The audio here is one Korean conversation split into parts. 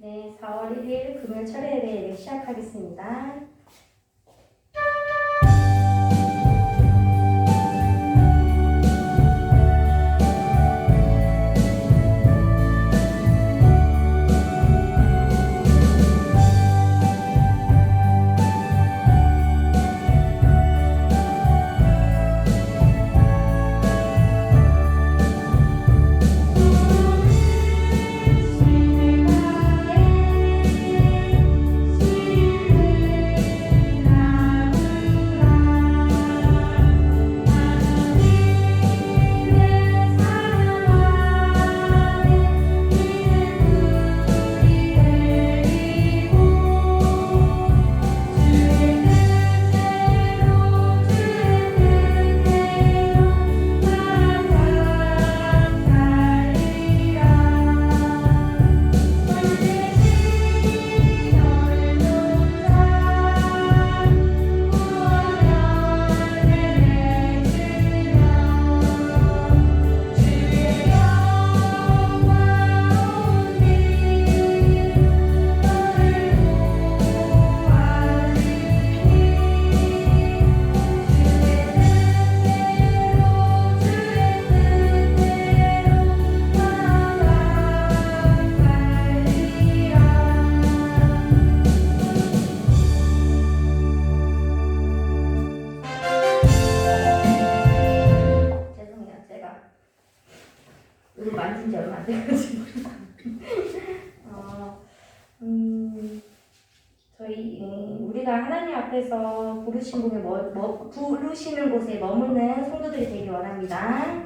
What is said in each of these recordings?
네, 4월 1일 금요일 철회 예배 시작하겠습니다. 만진 지 얼마 안 돼가지고 우리가 하나님 앞에서 부르시는 곳에 머무는 성도들이 되길 원합니다.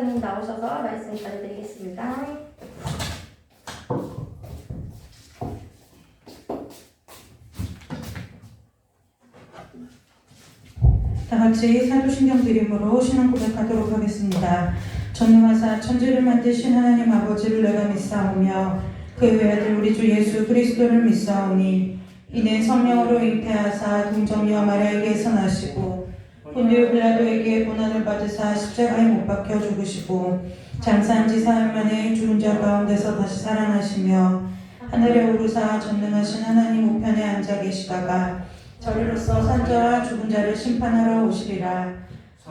목사님 나오셔서 말씀 전해드리겠습니다. 다 같이 사도신경 드림으로 신앙 고백하도록 하겠습니다. 전능하사 천지를 만드신 하나님 아버지를 내가 믿사오며 그의 외아들 우리 주 예수 그리스도를 믿사오니 이는 성령으로 잉태하사 동정녀 마리아에게서 나시고 본디오 빌라도에게 고난을 받으사 십자가에 못 박혀 죽으시고 장사한 지 사흘 만에 죽은 자 가운데서 다시 살아나시며 하늘에 오르사 전능하신 하나님 우편에 앉아 계시다가 저리로서 산자와 죽은 자를 심판하러 오시리라.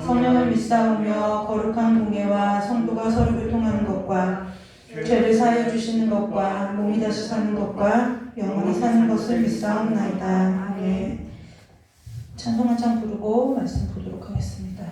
성령을 믿사오며 거룩한 공예와 성도가 서로 교통하는 것과 죄를 사하여 주시는 것과 몸이 다시 사는 것과 영원히 사는 것을 믿사옵나이다. 아멘. 찬송 한 장 부르고 말씀 보도록 하겠습니다.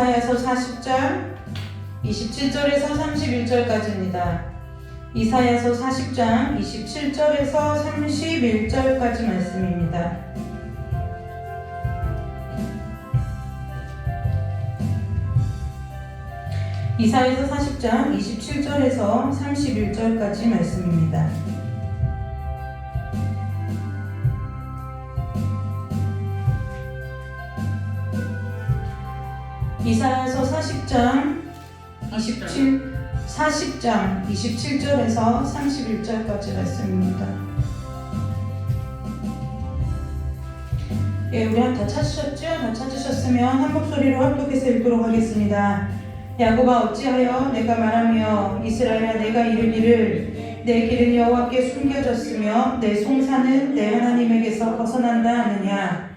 이사야서 40장 27절에서 31절까지입니다. 이사야서 40장 27절에서 31절까지 말씀입니다. 이사야서 40장 27절에서 31절까지 말씀입니다. 이사야서 40장 27절에서 31절까지 말씀입니다. 예, 우리 다 찾으셨죠? 다 찾으셨으면 한 목소리로 합독해서 읽도록 하겠습니다. 야곱아 어찌하여 내가 말하며 이스라엘아 내가 이르기를 내 길은 여호와께 숨겨졌으며 내 송사는 내 하나님에게서 벗어난다 하느냐.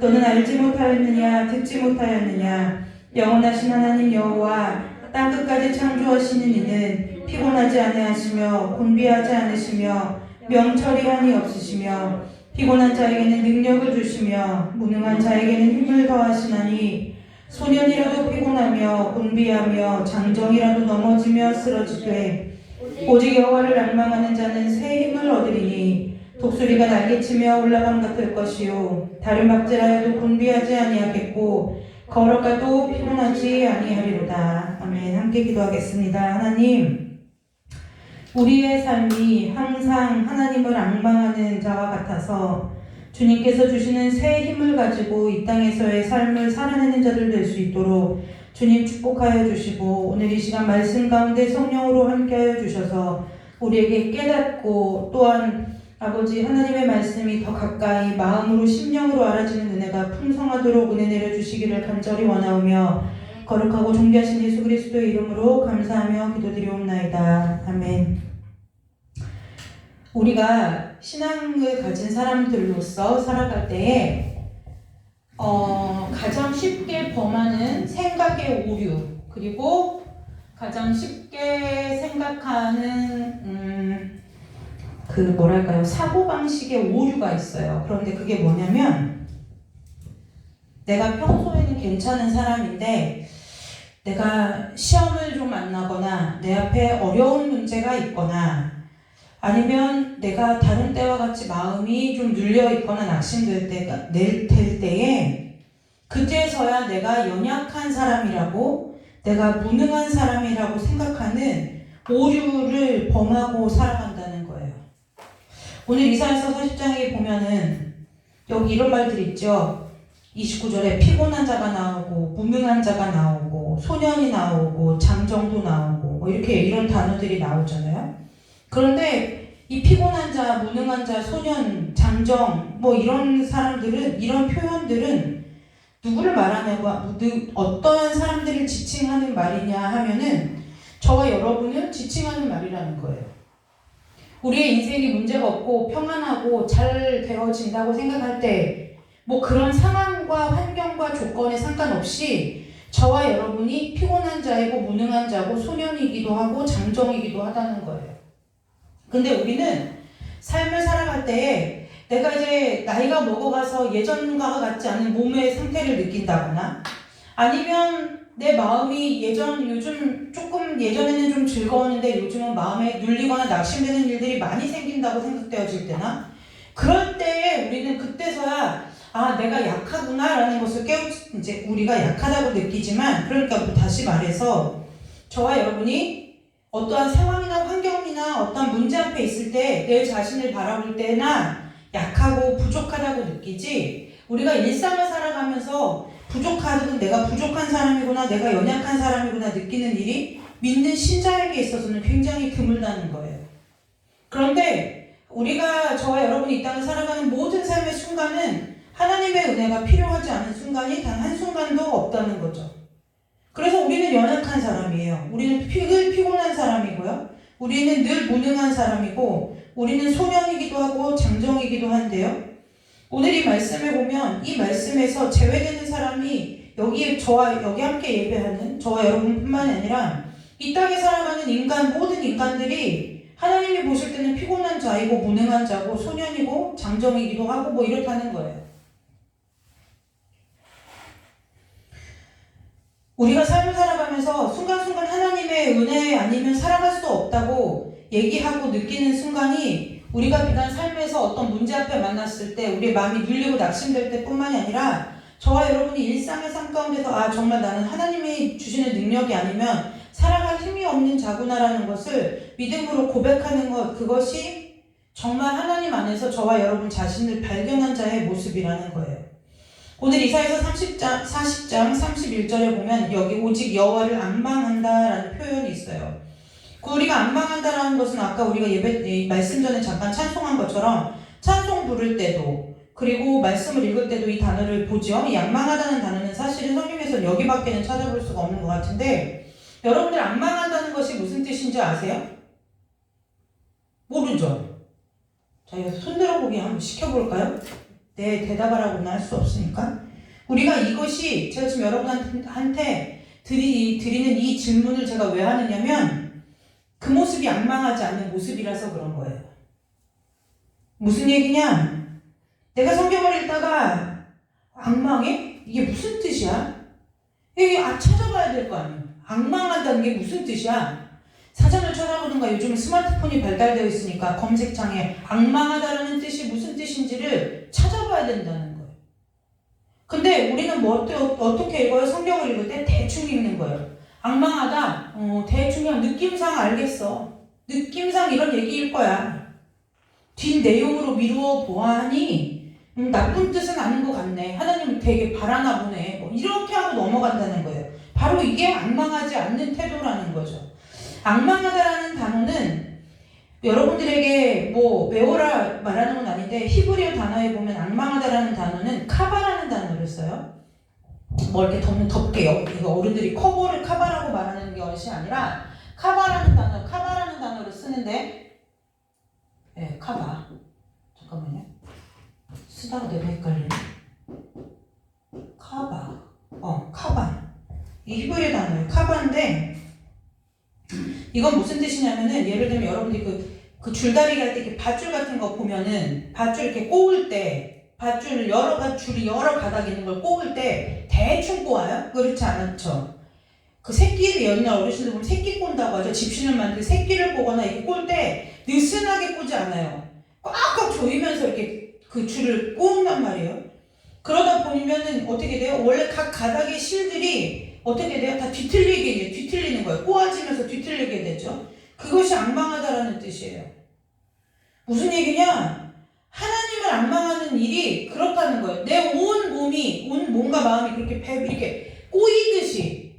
너는 알지 못하였느냐 듣지 못하였느냐 영원하신 하나님 여호와 땅끝까지 창조하시는 이는 피곤하지 아니하시며 곤비하지 않으시며 명철이 한이 없으시며 피곤한 자에게는 능력을 주시며 무능한 자에게는 힘을 더하시나니 소년이라도 피곤하며 곤비하며 장정이라도 넘어지며 쓰러지되 오직 여호와를 낭망하는 자는 새 힘을 얻으리니 독수리가 날개치며 올라감 같을 것이요 다름박질하여도 곤비하지 아니하겠고 걸어가도 피곤하지 아니하리로다. 아멘. 함께 기도하겠습니다. 하나님, 우리의 삶이 항상 하나님을 앙망하는 자와 같아서 주님께서 주시는 새 힘을 가지고 이 땅에서의 삶을 살아내는 자들 될 수 있도록 주님 축복하여 주시고 오늘 이 시간 말씀 가운데 성령으로 함께하여 주셔서 우리에게 깨닫고 또한 아버지 하나님의 말씀이 더 가까이 마음으로 심령으로 알아지는 은혜가 풍성하도록 은혜 내려주시기를 간절히 원하오며 거룩하고 존귀하신 예수 그리스도의 이름으로 감사하며 기도드리옵나이다. 아멘. 우리가 신앙을 가진 사람들로서 살아갈 때에 가장 쉽게 범하는 생각의 오류 그리고 가장 쉽게 생각하는 사고방식의 오류가 있어요. 그런데 그게 뭐냐면 내가 평소에는 괜찮은 사람인데 내가 시험을 좀 만나거나 내 앞에 어려운 문제가 있거나 아니면 내가 다른 때와 같이 마음이 좀 눌려 있거나 낙심될 때에 그때서야 내가 연약한 사람이라고 내가 무능한 사람이라고 생각하는 오류를 범하고 살아간다는 거예요. 오늘 이사야서 40장에 보면은 여기 이런 말들이 있죠. 29절에 피곤한 자가 나오고 무능한 자가 나오고 소년이 나오고 장정도 나오고 뭐 이렇게 이런 단어들이 나오잖아요. 그런데 이 피곤한 자, 무능한 자, 소년, 장정 뭐 이런 사람들은 이런 표현들은 누구를 말하냐고 어떠한 사람들을 지칭하는 말이냐 하면은 저와 여러분을 지칭하는 말이라는 거예요. 우리의 인생이 문제가 없고 평안하고 잘 되어진다고 생각할 때 뭐 그런 상황과 환경과 조건에 상관없이 저와 여러분이 피곤한 자이고 무능한 자고 소년이기도 하고 장정이기도 하다는 거예요. 근데 우리는 삶을 살아갈 때에 내가 이제 나이가 먹어가서 예전과 같지 않은 몸의 상태를 느낀다거나 아니면 내 마음이 요즘 조금 예전에는 좀 즐거웠는데 요즘은 마음에 눌리거나 낙심되는 일들이 많이 생긴다고 생각되어질 때나 그럴 때에 우리는 그때서야 내가 약하구나 라는 것을 이제 우리가 약하다고 느끼지만 그러니까 다시 말해서 저와 여러분이 어떠한 상황이나 환경이나 어떠한 문제 앞에 있을 때 내 자신을 바라볼 때나 약하고 부족하다고 느끼지 우리가 일상을 살아가면서 내가 부족한 사람이구나 내가 연약한 사람이구나 느끼는 일이 믿는 신자에게 있어서는 굉장히 드물다는 거예요. 그런데 우리가 저와 여러분이 이 땅을 살아가는 모든 삶의 순간은 하나님의 은혜가 필요하지 않은 순간이 단 한순간도 없다는 거죠. 그래서 우리는 연약한 사람이에요. 우리는 늘 피곤한 사람이고요. 우리는 늘 무능한 사람이고 우리는 소년이기도 하고 장정이기도 한데요. 오늘 이 말씀에 보면 이 말씀에서 제외되는 사람이 여기 함께 예배하는 저와 여러분뿐만이 아니라 이 땅에 살아가는 모든 인간들이 하나님이 보실 때는 피곤한 자이고 무능한 자고 소년이고 장정이기도 하고 뭐 이렇다는 거예요. 우리가 삶을 살아가면서 순간순간 하나님의 은혜 아니면 살아갈 수 없다고 얘기하고 느끼는 순간이 우리가 비단 삶에서 어떤 문제 앞에 만났을 때 우리의 마음이 눌리고 낙심될 때뿐만이 아니라 저와 여러분이 일상의 삶 가운데서 정말 나는 하나님이 주시는 능력이 아니면 살아갈 힘이 없는 자구나라는 것을 믿음으로 고백하는 것 그것이 정말 하나님 안에서 저와 여러분 자신을 발견한 자의 모습이라는 거예요. 오늘 이사야서 40장 31절에 보면 여기 오직 여호와를 앙망한다라는 표현이 있어요. 우리가 앙망한다라는 것은 아까 우리가 말씀 전에 잠깐 찬송한 것처럼 찬송 부를 때도 그리고 말씀을 읽을 때도 이 단어를 보죠. 이 앙망하다는 단어는 사실은 성경에서 여기밖에는 찾아볼 수가 없는 것 같은데 여러분들 앙망한다는 것이 무슨 뜻인지 아세요? 모르죠? 자, 손 들어보기 한번 시켜볼까요? 내 대답하라고는 할 수 없으니까 우리가 이것이 제가 지금 여러분한테 드리는 이 질문을 제가 왜 하느냐면 그 모습이 악망하지 않는 모습이라서 그런 거예요. 무슨 얘기냐? 내가 성경을 읽다가 악망해? 이게 무슨 뜻이야? 이게 찾아봐야 될 거 아니에요. 악망한다는 게 무슨 뜻이야? 사전을 찾아보든가 요즘은 스마트폰이 발달되어 있으니까 검색창에 악망하다라는 뜻이 무슨 뜻인지를 찾아봐야 된다는 거예요. 근데 우리는 어떻게 읽어요? 성경을 읽을 때 대충 읽는 거예요. 악망하다? 대충 그냥 느낌상 알겠어. 느낌상 이런 얘기일 거야. 뒷 내용으로 미루어 보아하니 나쁜 뜻은 아닌 것 같네. 하나님은 되게 바라나 보네. 뭐 이렇게 하고 넘어간다는 거예요. 바로 이게 악망하지 않는 태도라는 거죠. 악망하다라는 단어는 여러분들에게 뭐 외워라 말하는 건 아닌데 히브리어 단어에 보면 악망하다라는 단어는 카바라는 단어를 써요. 뭐 이렇게 덮게 어른들이 커버를 카바라고 말하는 것이 아니라 카바라는 단어를 쓰는데 카바 잠깐만요. 쓰다가 내가 헷갈리네. 카바 이 히브리어 단어예요. 카바인데 이건 무슨 뜻이냐면은 예를 들면 여러분들이 그 줄다리기 할 때 이렇게 밧줄 같은 거 보면은 밧줄 이렇게 꼬을 때 줄이 여러 가닥 있는 걸 꼬을 때 대충 꼬아요? 그렇지 않죠? 그 새끼를 옛날 어르신들 보면 새끼 꼰다고 하죠. 집신을 만들 때 새끼를 꼬거나 이렇게 꼴 때 느슨하게 꼬지 않아요. 꽉꽉 조이면서 이렇게 그 줄을 꼬은단 말이에요. 그러다 보면은 어떻게 돼요? 원래 각 가닥의 실들이 어떻게 돼요? 다 뒤틀리는 거예요. 꼬아지면서 뒤틀리게 되죠. 그것이 악망하다라는 뜻이에요. 무슨 얘기냐? 하나님을 악망하는 일이 그렇다는 거예요. 내 온 몸과 마음이 이렇게 꼬이듯이.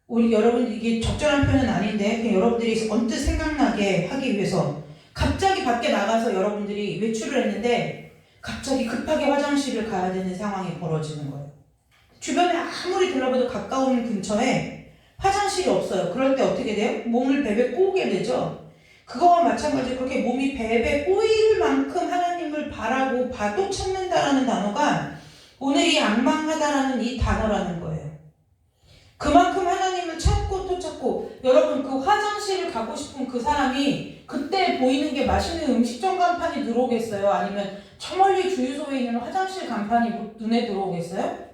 우리 여러분 이게 적절한 표현은 아닌데 그냥 여러분들이 언뜻 생각나게 하기 위해서 갑자기 밖에 나가서 여러분들이 외출을 했는데 갑자기 급하게 화장실을 가야 되는 상황이 벌어지는 거예요. 주변에 아무리 둘러봐도 가까운 근처에 화장실이 없어요. 그럴 때 어떻게 돼요? 몸을 베베 꼬게 되죠. 그거와 마찬가지로 그렇게 몸이 베베 꼬일 만큼 하나님을 바라고 봐도 찾는다라는 단어가 오늘 이 악망하다라는 이 단어라는 거예요. 그만큼 하나님을 찾고 또 찾고 여러분 그 화장실을 가고 싶은 그 사람이 그때 보이는 게 맛있는 음식점 간판이 들어오겠어요? 아니면 저 멀리 주유소에 있는 화장실 간판이 눈에 들어오겠어요?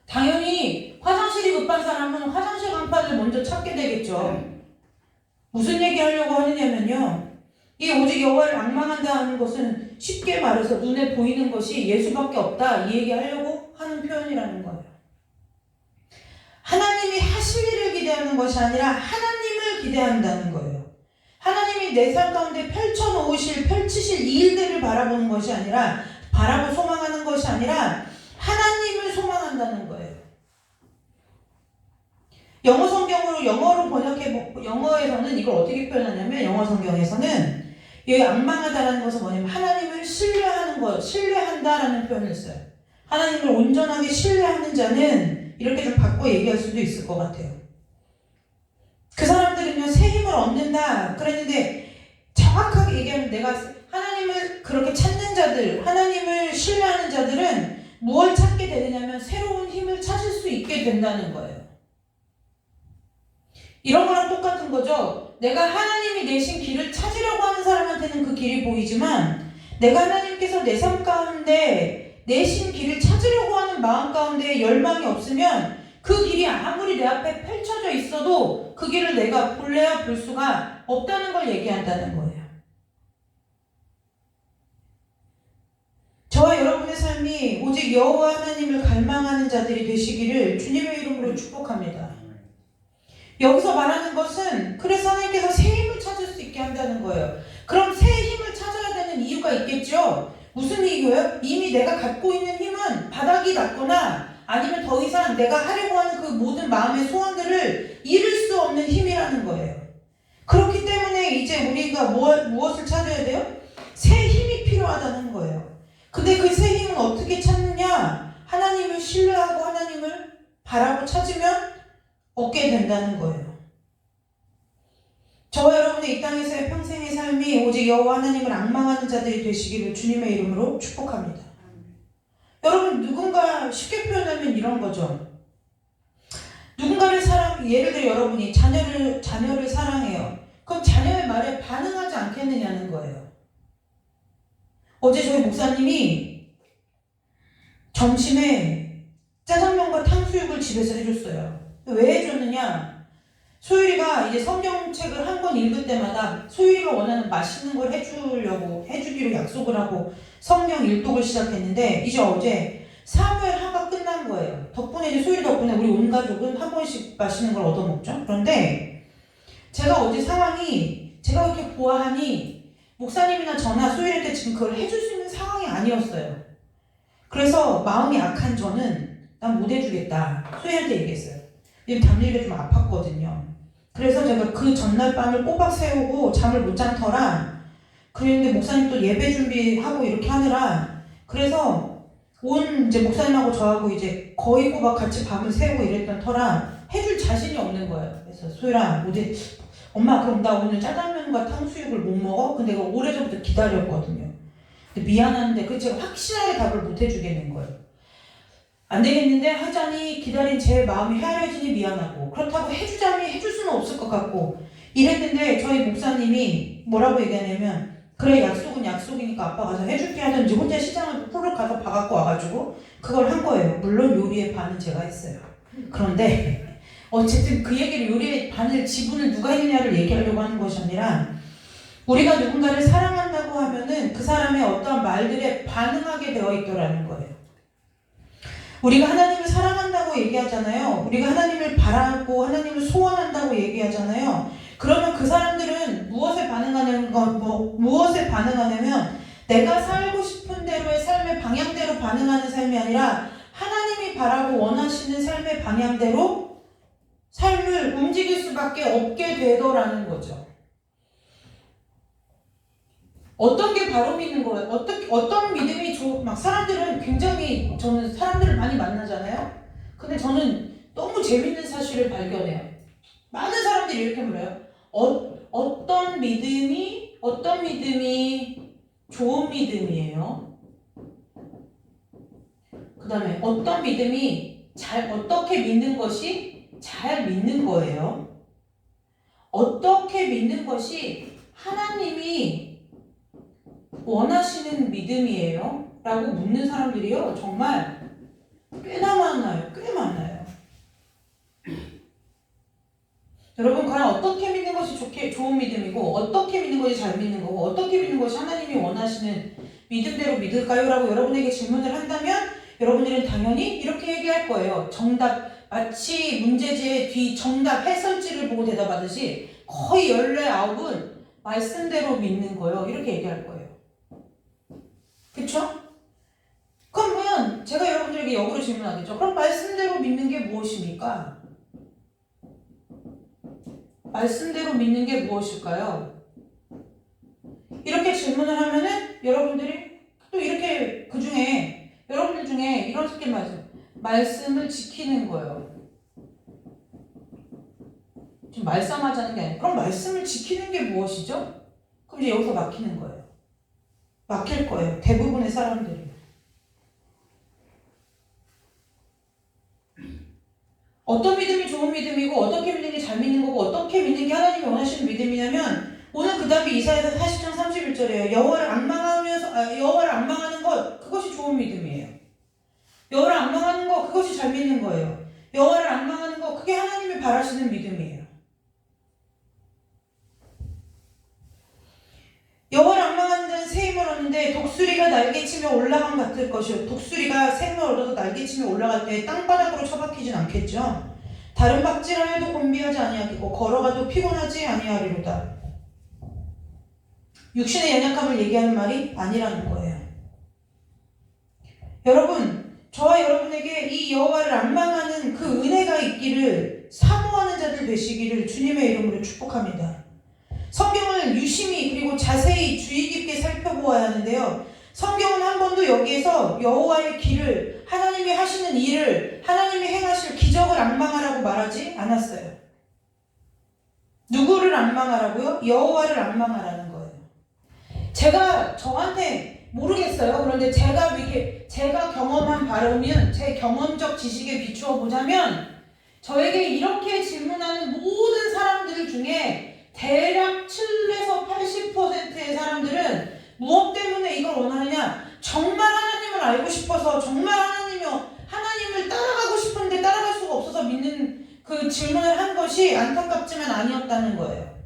당연히 화장실이 급한 사람은 화장실 간판을 먼저 찾게 되겠죠. 무슨 얘기 하려고 하느냐면요. 이 오직 여호와를 악망한다 하는 것은 쉽게 말해서 눈에 보이는 것이 예수밖에 없다 이 얘기 하려고 하는 표현이라는 거예요. 하나님이 하실 일을 기대하는 것이 아니라 하나님을 기대한다는 거예요. 하나님이 내 삶 가운데 펼치실 이 일들을 바라보는 것이 아니라 바라고 소망하는 것이 아니라 하나님을 소망한다는 거예요. 영어 성경으로 영어에서는 이걸 어떻게 표현하냐면 영어 성경에서는 이 악망하다라는 것은 뭐냐면 하나님을 신뢰한다라는 표현을 써요. 하나님을 온전하게 신뢰하는 자는 이렇게 좀 바꿔 얘기할 수도 있을 것 같아요. 그 사람들은요 새 힘을 얻는다 그랬는데 정확하게 얘기하면 내가 하나님을 그렇게 찾는 자들, 하나님을 신뢰하는 자들은 무엇을 찾게 되느냐면 새로운 힘을 찾을 수 있게 된다는 거예요. 이런 거랑 똑같은 거죠. 내가 하나님이 내신 길을 찾으려고 하는 사람한테는 그 길이 보이지만 내가 하나님께서 내 삶 가운데 내신 길을 찾으려고 하는 마음 가운데 열망이 없으면 그 길이 아무리 내 앞에 펼쳐져 있어도 그 길을 내가 볼래야 볼 수가 없다는 걸 얘기한다는 거예요. 저와 여러분의 삶이 오직 여호와 하나님을 갈망하는 자들이 되시기를 주님의 이름으로 축복합니다. 여기서 말하는 것은 그래서 하나님께서 새 힘을 찾을 수 있게 한다는 거예요. 그럼 새 힘을 찾아야 되는 이유가 있겠죠? 무슨 이유예요? 이미 내가 갖고 있는 힘은 바닥이 났거나 아니면 더 이상 내가 하려고 하는 그 모든 마음의 소원들을 이룰 수 없는 힘이라는 거예요. 그렇기 때문에 이제 우리가 무엇을 찾아야 돼요? 새 힘이 필요하다는 거예요. 근데 그 새 힘은 어떻게 찾느냐? 하나님을 신뢰하고 하나님을 바라고 찾으면 얻게 된다는 거예요. 저와 여러분의 이 땅에서의 평생의 삶이 오직 여호와 하나님을 악망하는 자들이 되시기를 주님의 이름으로 축복합니다. 여러분, 누군가 쉽게 표현하면 이런 거죠. 누군가를 예를 들어 여러분이 자녀를 사랑해요. 그럼 자녀의 말에 반응하지 않겠느냐는 거예요. 어제 저희 목사님이 점심에 짜장면과 탕수육을 집에서 해줬어요. 왜 해줬느냐? 소율이가 이제 성경책을 한 권 읽을 때마다 소율이가 원하는 맛있는 걸 해주기로 약속을 하고 성경 일독을 시작했는데, 이제 어제 사무엘 하가 끝난 거예요. 덕분에 이제 소율이 덕분에 우리 온 가족은 한 번씩 맛있는 걸 얻어먹죠. 그런데 제가 어제 상황이, 제가 이렇게 보아하니 목사님이나 저나 소율이한테 지금 그걸 해줄 수 있는 상황이 아니었어요. 그래서 마음이 약한 저는 난 못 해주겠다 소율이한테 얘기했어요. 왜냐면 담일이가 좀 아팠거든요. 그래서 제가 그 전날 밤을 꼬박 세우고 잠을 못 잔 터라, 그랬는데 목사님 또 예배 준비하고 이렇게 하느라, 그래서 이제 목사님하고 저하고 이제 거의 꼬박 같이 밤을 새우고 이랬던 터라 해줄 자신이 없는 거예요. 그래서 소율아, 엄마 그럼 나 오늘 짜장면과 탕수육을 못 먹어? 근데 내가 오래전부터 기다렸거든요. 근데 미안한데 그 제가 확실하게 답을 못 해주겠는 거예요. 안 되겠는데 하자니 기다린 제 마음이 헤아려지니 미안하고, 그렇다고 해주자니 해줄 수는 없을 것 같고 이랬는데 저희 목사님이 뭐라고 얘기하냐면, 그래 약속은 약속이니까 아빠 가서 해줄게 하든지 혼자 시장을 푸르 가서 봐갖고 와가지고 그걸 한 거예요. 물론 요리의 반은 제가 했어요. 그런데 어쨌든 그 얘기를, 요리의 반을 지분을 누가 했느냐를 얘기하려고 하는 것이 아니라, 우리가 누군가를 사랑한다고 하면은 그 사람의 어떠한 말들에 반응하게 되어 있더라는 거예요. 우리가 하나님을 사랑한다고 얘기하잖아요. 우리가 하나님을 바라고 하나님을 소원한다고 얘기하잖아요. 그러면 그 사람들은 무엇에 반응하냐면 내가 살고 싶은 대로의 삶의 방향대로 반응하는 삶이 아니라 하나님이 바라고 원하시는 삶의 방향대로 삶을 움직일 수밖에 없게 되더라는 거죠. 어떤 게 바로 믿는 거예요? 어떤 믿음이 막 사람들은 굉장히, 저는 사람들을 많이 만나잖아요. 근데 저는 너무 재밌는 사실을 발견해요. 많은 사람들이 이렇게 물어요. 어떤 믿음이 좋은 믿음이에요? 그 다음에 어떤 믿음이 어떻게 믿는 것이 잘 믿는 거예요? 어떻게 믿는 것이 하나님이 원하시는 믿음이에요? 라고 묻는 사람들이요, 정말 꽤나 많아요. 꽤 많아요. 여러분, 과연 어떻게 믿는 것이 좋은 믿음이고, 어떻게 믿는 것이 잘 믿는 거고, 어떻게 믿는 것이 하나님이 원하시는 믿음대로 믿을까요? 라고 여러분에게 질문을 한다면 여러분들은 당연히 이렇게 얘기할 거예요. 정답, 마치 문제지의 뒤 정답 해설지를 보고 대답하듯이 거의 14, 9은 말씀대로 믿는 거예요. 이렇게 얘기할 거예요. 그쵸? 그러면 제가 여러분들에게 역으로 질문하겠죠. 그럼 말씀대로 믿는 게 무엇입니까? 말씀대로 믿는 게 무엇일까요? 이렇게 질문을 하면은 여러분들이 또 이렇게 여러분들 중에 이렇게 말씀을 지키는 거예요. 좀 말싸움하자는 게 아니라, 그럼 말씀을 지키는 게 무엇이죠? 그럼 이제 여기서 막히는 거예요. 막힐 거예요. 대부분의 사람들이. 어떤 믿음이 좋은 믿음이고, 어떻게 믿는 게 잘 믿는 거고, 어떻게 믿는 게 하나님이 원하시는 믿음이냐면, 오늘 그 답이 이사야서 40장 31절이에요. 여호와를 앙망하는 것, 그것이 좋은 믿음이에요. 여호와를 앙망하는 것, 그것이 잘 믿는 거예요. 여호와를 앙망하는 것, 그게 하나님이 바라시는 믿음이에요. 여호와를 앙망하는 자는 새 힘을 얻는데 독수리가 날개치며 올라감 같을 것이요. 독수리가 새 힘을 얻어서 날개치며 올라갈 때 땅바닥으로 처박히진 않겠죠. 다른 박질하여도 곤비하지 아니하겠고 걸어가도 피곤하지 아니하리로다. 육신의 연약함을 얘기하는 말이 아니라는 거예요. 여러분, 저와 여러분에게 이 여호와를 앙망하는 그 은혜가 있기를 사모하는 자들 되시기를 주님의 이름으로 축복합니다. 성경을 유심히 그리고 자세히 주의 깊게 살펴보아야 하는데요. 성경은 한 번도 여기에서 여호와의 길을, 하나님이 하시는 일을, 하나님이 행하실 기적을 앙망하라고 말하지 않았어요. 누구를 앙망하라고요? 여호와를 앙망하라는 거예요. 제가 저한테 모르겠어요. 그런데 제가 경험한 바로면 제 경험적 지식에 비추어 보자면 저에게 이렇게 질문하는 모든 사람들 중에 대략 7에서 80%의 사람들은 무엇 때문에 이걸 원하느냐? 정말 하나님을 알고 싶어서 정말 하나님을 따라가고 싶은데 따라갈 수가 없어서 믿는 그 질문을 한 것이 안타깝지만 아니었다는 거예요.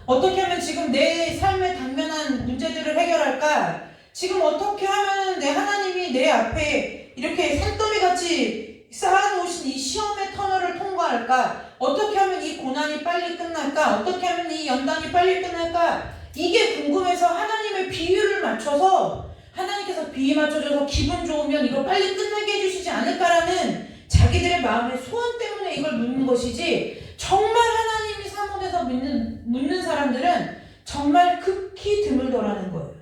어떻게 하면 지금 내 삶에 당면한 문제들을 해결할까? 지금 어떻게 하면 내 하나님이 내 앞에 이렇게 산더미같이 쌓아놓으신 이 시험의 터널을 통과할까? 어떻게 하면 이 고난이 빨리 끝날까? 어떻게 하면 이 연단이 빨리 끝날까? 이게 궁금해서 하나님의 비유를 맞춰서 하나님께서 비유 맞춰줘서 기분 좋으면 이거 빨리 끝나게 해주시지 않을까라는 자기들의 마음의 소원 때문에 이걸 묻는 것이지, 정말 하나님이 사문에서 묻는 사람들은 정말 극히 드물더라는 거예요.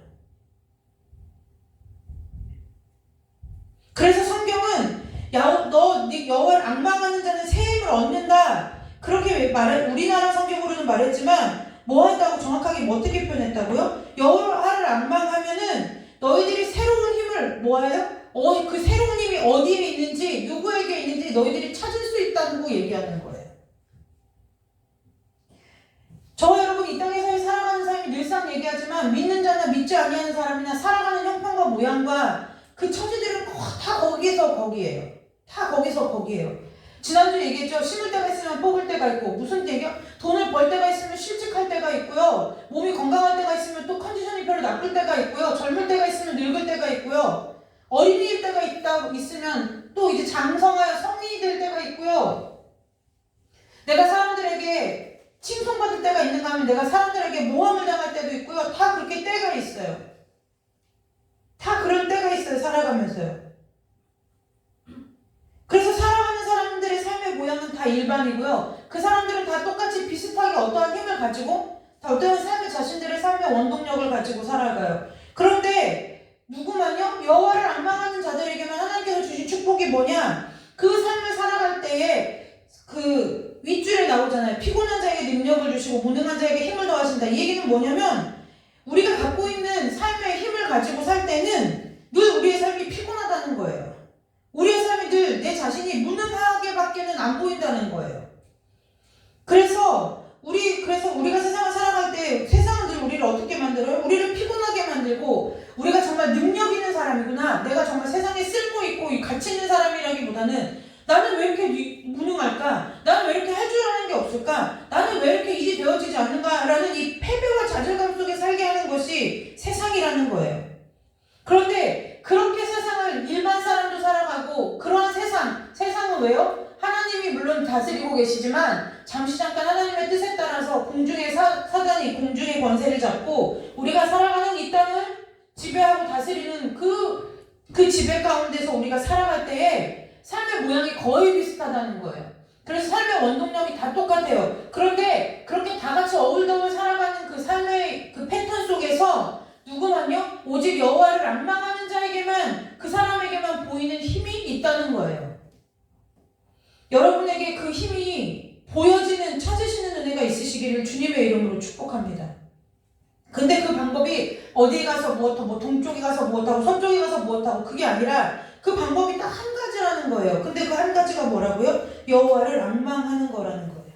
그래서 성경은 네 여호와를 앙망하는 자는 새 힘을 얻는다, 그렇게 우리나라 성경으로는 말했지만 뭐 한다고 정확하게 어떻게 표현했다고요? 여호와를 앙망하면은 너희들이 새로운 힘을 뭐해요? 그 새로운 힘이 어디에 있는지, 누구에게 있는지 너희들이 찾을 수 있다고 얘기하는 거예요. 저와 여러분 이 땅에서 살아가는 삶이 늘상 얘기하지만 믿는 자나 믿지 아니하는 사람이나 살아가는 형편과 모양과 그 처지들은 다 거기에서 거기예요. 다 거기서 거기예요. 지난주에 얘기했죠. 심을 때가 있으면 뽑을 때가 있고, 무슨 얘기요? 돈을 벌 때가 있으면 실직할 때가 있고요. 몸이 건강할 때가 있으면 또 컨디션이 별로 나쁠 때가 있고요. 젊을 때가 있으면 늙을 때가 있고요. 어린이일 때가 있으면 또 이제 장성하여 성인이 될 때가 있고요. 내가 사람들에게 칭송받을 때가 있는가 하면 내가 사람들에게 모함을 당할 때도 있고요. 다 그렇게 때가 있어요. 다 그런 때가 있어요. 살아가면서요. 그래서 살아가는 사람들의 삶의 모양은 다 일반이고요. 그 사람들은 다 똑같이 비슷하게 어떠한 힘을 가지고 어떠한 자신들의 삶의 원동력을 가지고 살아가요. 그런데 누구만요? 여호와를 앙망하는 자들에게만 하나님께서 주신 축복이 뭐냐? 그 삶을 살아갈 때에 그 윗줄에 나오잖아요. 피곤한 자에게 능력을 주시고 무능한 자에게 힘을 더하신다. 이 얘기는 뭐냐면 우리가 갖고 있는 삶의 힘을 가지고 살 때는 늘 우리의 삶이 피곤하다는 거예요. 우리의 삶이 늘 내 자신이 무능하게 밖에는 안 보인다는 거예요. 그래서 우리가 세상을 살아갈 때 세상은 늘 우리를 어떻게 만들어요? 우리를 피곤하게 만들고, 우리가 정말 능력 있는 사람이구나, 내가 정말 세상에 쓸모 있고 가치 있는 사람이라기보다는 나는 왜 이렇게 무능할까? 나는 왜 이렇게 할 줄 아는 게 없을까? 나는 왜 이렇게 일이 되어지지 않는가? 라는 이 패배와 좌절감 속에 살게 하는 것이 세상이라는 거예요. 그런데 그렇게 세상을 일반 사람도 살아가고, 그러한 세상은 왜요? 하나님이 물론 다스리고 계시지만 잠시 잠깐 하나님의 뜻에 따라서 공중의 사단이 공중의 권세를 잡고 우리가 살아가는 이 땅을 지배하고 다스리는 그 지배 가운데서 우리가 살아갈 때에 삶의 모양이 거의 비슷하다는 거예요. 그래서 삶의 원동력이 다 똑같아요. 그런데 그렇게 다 같이 어울더울 살아가는 그 삶의 그 패턴 속에서 누구만요? 오직 여호와를 앙망하는 자에게만, 그 사람에게만 보이는 힘이 있다는 거예요. 여러분에게 그 힘이 보여지는, 찾으시는 은혜가 있으시기를 주님의 이름으로 축복합니다. 근데 그 방법이 어디 가서 무엇하고, 동쪽에 가서 무엇하고, 서쪽에 가서 무엇하고, 그게 아니라 그 방법이 딱 한 가지라는 거예요. 근데 그 한 가지가 뭐라고요? 여호와를 앙망하는 거라는 거예요.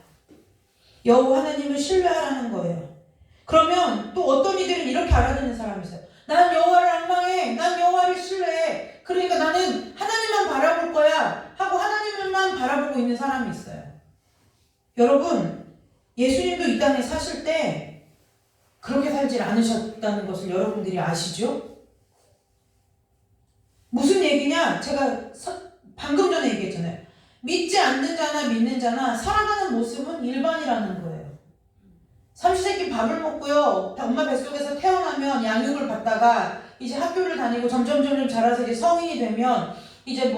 여호와 하나님을 신뢰하라는 거예요. 그러면 또 어떤 이들은 이렇게 알아듣는 사람이 있어요. 난 여호와를 앙망해. 난 여호와를 신뢰해. 그러니까 나는 하나님만 바라볼 거야 하고 하나님만 바라보고 있는 사람이 있어요. 여러분, 예수님도 이 땅에 사실 때 그렇게 살지 않으셨다는 것을 여러분들이 아시죠? 무슨 얘기냐? 제가 방금 전에 얘기했잖아요. 믿지 않는 자나 믿는 자나 살아가는 모습은 일반이라는 거예요. 삼시세끼 밥을 먹고요, 엄마 뱃속에서 태어나면 양육을 받다가 이제 학교를 다니고 점점 자라서 이제 성인이 되면 이제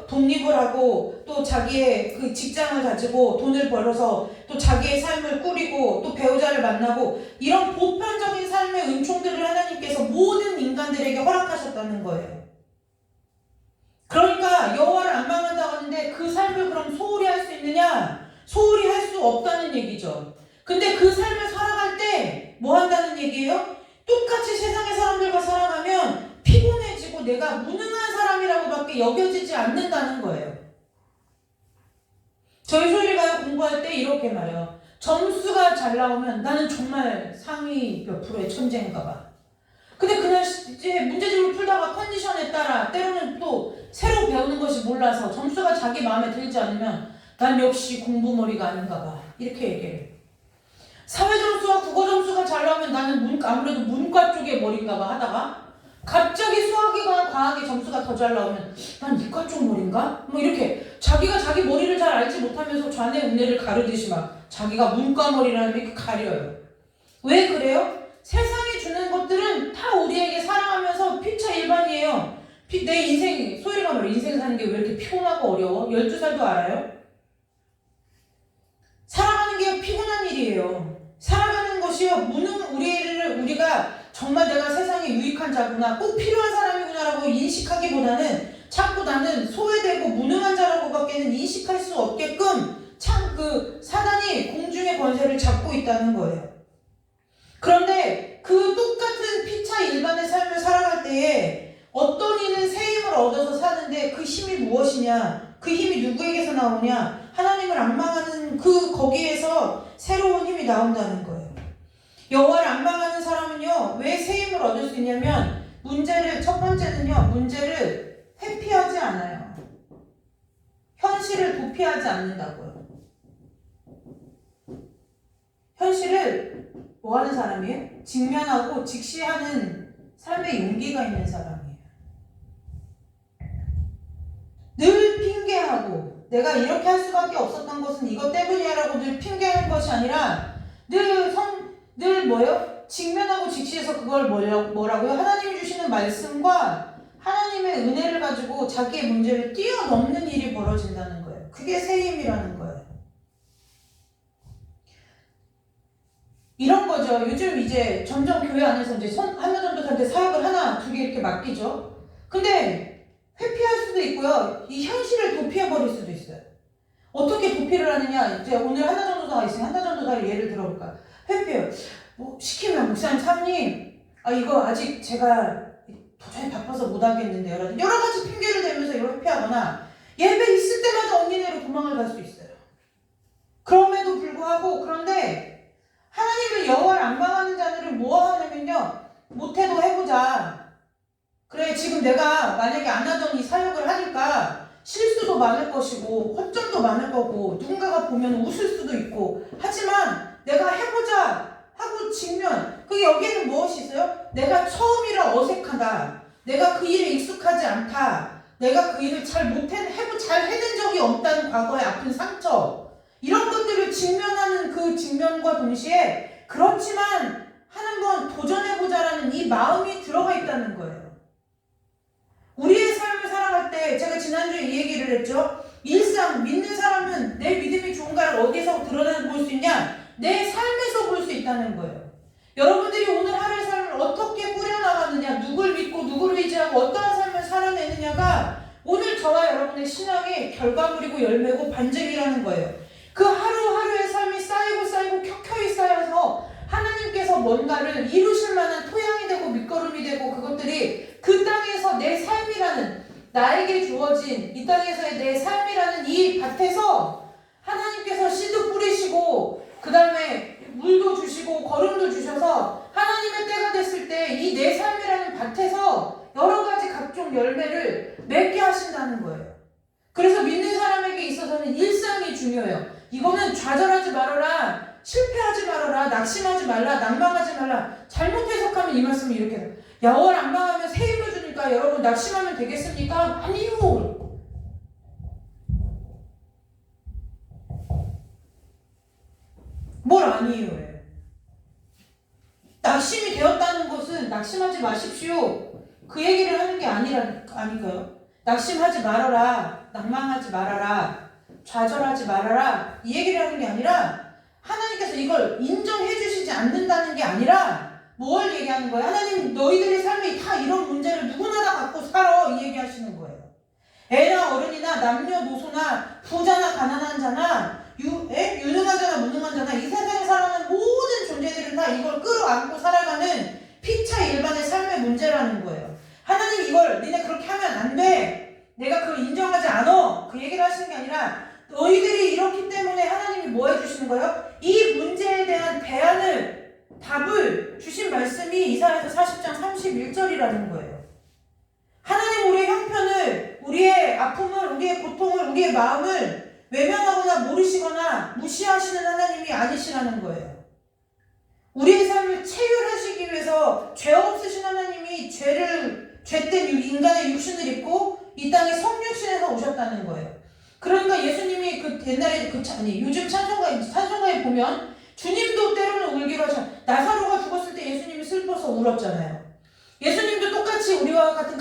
독립을 하고 또 자기의 그 직장을 가지고 돈을 벌어서 또 자기의 삶을 꾸리고 또 배우자를 만나고, 이런 보편적인 삶의 은총들을 하나님께서 모든 인간들에게 허락하셨다는 거예요. 그러니까 여호와를 앙망한다고 하는데 그 삶을 그럼 소홀히 할 수 있느냐? 소홀히 할 수 없다는 얘기죠. 근데 그 삶을 살아갈 때 뭐 한다는 얘기예요? 똑같이 세상의 사람들과 살아가면 내가 무능한 사람이라고밖에 여겨지지 않는다는 거예요. 저희 소율이가 공부할 때 이렇게 말해요. 점수가 잘 나오면 나는 정말 상위 몇 프로의 천재인가 봐. 근데 그냥 이제 문제집을 풀다가 컨디션에 따라 때로는 또 새로 배우는 것이 몰라서 점수가 자기 마음에 들지 않으면 난 역시 공부머리가 아닌가 봐. 이렇게 얘기해요. 사회 점수와 국어 점수가 잘 나오면 나는 아무래도 문과 쪽의 머리인가 봐 하다가 갑자기 수학이거나 과학의 점수가 더 잘 나오면 난 이과 쪽 머리인가? 뭐 이렇게 자기가 자기 머리를 잘 알지 못하면서 좌뇌 우뇌를 가르듯이 막 자기가 문과 머리라는 게 가려요. 왜 그래요? 세상이 주는 것들은 다 우리에게 사랑하면서 피차 일반이에요. 내 인생, 소율이가 말해 인생 사는 게 왜 이렇게 피곤하고 어려워? 12살도 알아요? 살아가는 게 피곤한 일이에요. 살아가는 것이요. 우리가 정말 내가 세상에 유익한 자구나, 꼭 필요한 사람이구나라고 인식하기보다는 자꾸 나는 소외되고 무능한 자라고밖에는 인식할 수 없게끔 참 사단이 공중의 권세를 잡고 있다는 거예요. 그런데 그 똑같은 피차 일반의 삶을 살아갈 때에 어떤 이는 새 힘을 얻어서 사는데 그 힘이 무엇이냐? 그 힘이 누구에게서 나오냐? 하나님을 앙망하는 거기에서 새로운 힘이 나온다는 거예요. 여호와를 앙망하는 사람은요, 왜 새 힘을 얻을 수 있냐면 첫 번째는요, 문제를 회피하지 않아요. 현실을 도피하지 않는다고요. 현실을 뭐 하는 사람이에요? 직면하고 직시하는 삶의 용기가 있는 사람이에요. 늘 핑계하고 내가 이렇게 할 수밖에 없었던 것은 이것 때문이야라고 늘 핑계하는 것이 아니라 늘 뭐예요? 직면하고 직시해서 그걸 뭐라고요? 하나님이 주시는 말씀과 하나님의 은혜를 가지고 자기의 문제를 뛰어넘는 일이 벌어진다는 거예요. 그게 새 힘이라는 거예요. 이런 거죠. 요즘 이제 점점 교회 안에서 이제 한여전도사한테 사역을 하나, 두 개 이렇게 맡기죠. 근데 회피할 수도 있고요. 이 현실을 도피해버릴 수도 있어요. 어떻게 도피를 하느냐? 이제 오늘 한여전도사가 있으면 한여전도사를 예를 들어볼까? 회피해요. 뭐 시키면 목사님, 사모님, 이거 아직 제가 도저히 바빠서 못 하겠는데요. 여러 가지 핑계를 대면서 이걸 회피하거나 예배 있을 때마다 언니네로 도망을 갈 수 있어요. 그럼에도 불구하고 그런데 하나님을 여호와를 앙망하는 자들은 뭐 하냐면요. 못해도 해보자. 그래 지금 내가 만약에 안 하던 이 사역을 하니까 실수도 많을 것이고 허점도 많을 거고 누군가가 보면 웃을 수도 있고 하지만 내가 해보자 하고 직면. 그게 여기에는 무엇이 있어요? 내가 처음이라 어색하다. 내가 그 일에 익숙하지 않다. 내가 그 일을 잘 해낸 적이 없다는 과거의 아픈 상처. 이런 것들을 직면하는 그 직면과 동시에 그렇지만 한번 도전해보자라는 이 마음이 들어가 있다는 거예요. 우리의 삶을 살아갈 때 제가 지난주에 이 얘기를 했죠. 일상 믿는 사람은 내 믿음이 좋은가를 어디서 드러내 볼 수 있냐? 내 삶에서 볼 수 있다는 거예요. 여러분들이 오늘 하루의 삶을 어떻게 꾸려나가느냐, 누굴 믿고 누구를 의지하고 어떠한 삶을 살아내느냐가 오늘 저와 여러분의 신앙의 결과물이고 열매고 반증이라는 거예요. 그 하루하루의 삶이 쌓이고 켜켜이 쌓여서 하나님께서 뭔가를 이루실 만한 토양이 되고 밑거름이 되고 그것들이 그 땅에서 내 삶이라는 나에게 주어진 이 땅에서의 내 삶이라는 이 밭에서 하나님께서 씨도 뿌리시고 그 다음에 물도 주시고 거름도 주셔서 하나님의 때가 됐을 때 이 내 삶이라는 밭에서 여러 가지 각종 열매를 맺게 하신다는 거예요. 그래서 믿는 사람에게 있어서는 일상이 중요해요. 이거는 좌절하지 말아라, 실패하지 말아라, 낙심하지 말라, 낭망하지 말라. 잘못 해석하면 이 말씀이 이렇게 돼요. 여호와를 앙망하면 새 힘을 주니까 여러분 낙심하면 되겠습니까? 아니요. 뭘 아니에요. 낙심이 되었다는 것은 낙심하지 마십시오. 그 얘기를 하는 게 아닌가요? 낙심하지 말아라, 낭망하지 말아라, 좌절하지 말아라 이 얘기를 하는 게 아니라 하나님께서 이걸 인정해 주시지 않는다는 게 아니라 뭘 얘기하는 거예요? 하나님 너희들의 삶이 다 이런 문제를 누구나 다 갖고 살아 이 얘기하시는 거예요. 애나 어른이나 남녀노소나 부자나 가난한 자나 유능한 자나 무능한 자나 이 세상에 살아가는 모든 존재들은 다 이걸 끌어안고 살아가는 피차 일반의 삶의 문제라는 거예요. 하나님 이걸 니네 그렇게 하면 안 돼. 내가 그걸 인정하지 않아. 그 얘기를 하시는 게 아니라 너희들이 이렇기 때문에 하나님이 뭐 해주시는 거예요? 이 문제에 대한 답을 주신 말씀이 이사야서 40장 31절이라는 거예요. 하나님 우리의 형편을, 우리의 아픔을, 우리의 고통을, 우리의 마음을 외면하거나 모르시거나 무시하시는 하나님이 아니시라는 거예요. 우리의 삶을 체휼하시기 위해서 죄 없으신 하나님이 죄된 인간의 육신을 입고 이 땅에 성육신에서 오셨다는 거예요. 그러니까 예수님이 옛날에 요즘 찬송가에 보면 주님도 때로는 울기로 하잖아요. 나사로가 죽었을 때 예수님이 슬퍼서 울었잖아요. 예수님도 똑같이 우리와 같은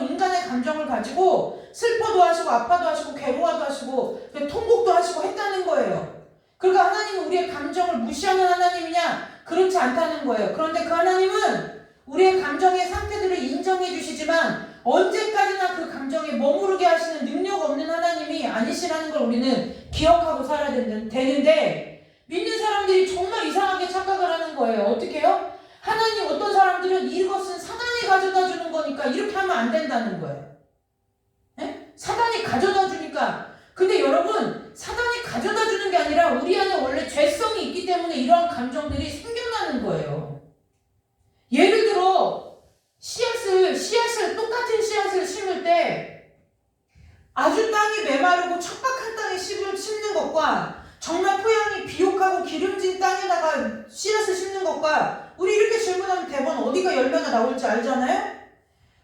인간의 감정을 가지고 슬퍼도 하시고 아파도 하시고 괴로워도 하시고 통곡도 하시고 했다는 거예요. 그러니까 하나님은 우리의 감정을 무시하는 하나님이냐? 그렇지 않다는 거예요. 그런데 그 하나님은 우리의 감정의 상태들을 인정해 주시지만 언제까지나 그 감정에 머무르게 하시는 능력 없는 하나님이 아니시라는 걸 우리는 기억하고 살아야 되는데 믿는 사람들이 정말 이상하게 착각을 하는 거예요. 어떻게 해요? 하나님 어떤 사람들은 이것은 사단이 가져다 주는 거니까 이렇게 하면 안 된다는 거예요. 네? 사단이 가져다 주니까. 근데 여러분, 사단이 가져다 주는 게 아니라 우리 안에 원래 죄성이 있기 때문에 이러한 감정들이 생겨나는 거예요. 예를 들어 똑같은 씨앗을 심을 때 아주 땅이 메마르고 척박한 땅에 심는 것과 정말 토양이 비옥하고 기름진 땅에다가 씨앗을 심는 것과 우리 이렇게 질문하면 대번 어디가 열매가 나올지 알잖아요?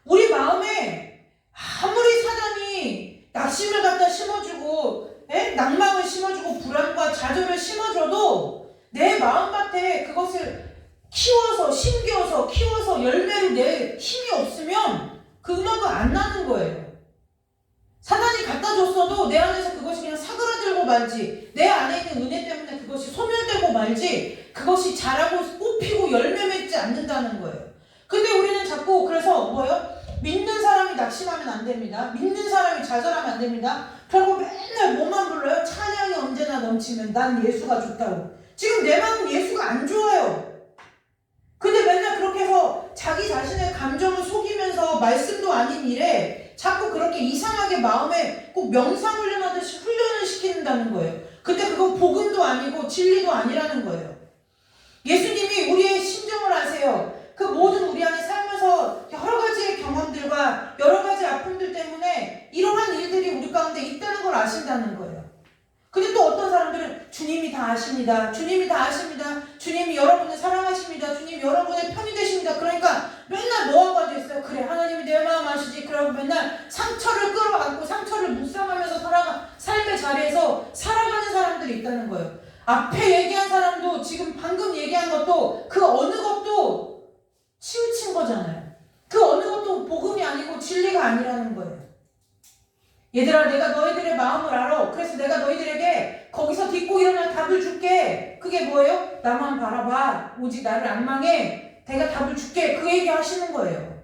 우리 마음에 아무리 사단이 낙심을 갖다 심어주고 낭망을 심어주고 불안과 좌절을 심어줘도 내 마음밭에 그것을 키워서 열매로 낼 힘이 없으면 그 음악은 안 나는 거예요. 사단이 갖다 줬어도 내 안에서 그것이 그냥 사그라들고 말지, 내 안에 있는 은혜 때문에 그것이 소멸되고 말지, 그것이 자라고 꽃피고 열매 맺지 않는다는 거예요. 근데 우리는 자꾸 그래서 뭐예요? 믿는 사람이 낙심하면 안 됩니다. 믿는 사람이 좌절하면 안 됩니다. 그리고 맨날 뭐만 불러요? 찬양이 언제나 넘치면 난 예수가 좋다고. 지금 내 마음은 예수가 안 좋아요. 근데 맨날 그렇게 해서 자기 자신의 감정을 속이면서 말씀도 아닌 일에 자꾸 그렇게 이상하게 마음에 꼭 명상 훈련하듯이 훈련을 시킨다는 거예요. 근데 그거 복음도 아니고 진리도 아니라는 거예요. 예수님이 우리의 심정을 아세요. 그 모든 우리 안에 살면서 여러 가지의 경험들과 여러 가지 아픔들 때문에 이러한 일들이 우리 가운데 있다는 걸 아신다는 거예요. 근데 또 어떤 사람들은 주님이 다 아십니다. 주님이 다 아십니다. 주님이 여러분을 사랑하십니다. 주님이 여러분의 편이 되십니다. 그러니까 맨날 뭐하고 앉아있어요? 그래, 하나님이 내 마음 아시지. 그러고 맨날 상처를 끌어안고 상처를 묵상하면서 삶의 자리에서 살아가는 사람들이 있다는 거예요. 앞에 얘기한 사람도 지금 방금 얘기한 것도 그 어느 것도 치우친 거잖아요. 그 어느 것도 복음이 아니고 진리가 아니라는 거예요. 얘들아, 내가 너희들의 마음을 알아. 그래서 내가 너희들에게 거기서 딛고 일어날 답을 줄게. 그게 뭐예요? 나만 바라봐. 오직 나를 안 망해. 내가 답을 줄게. 그 얘기 하시는 거예요.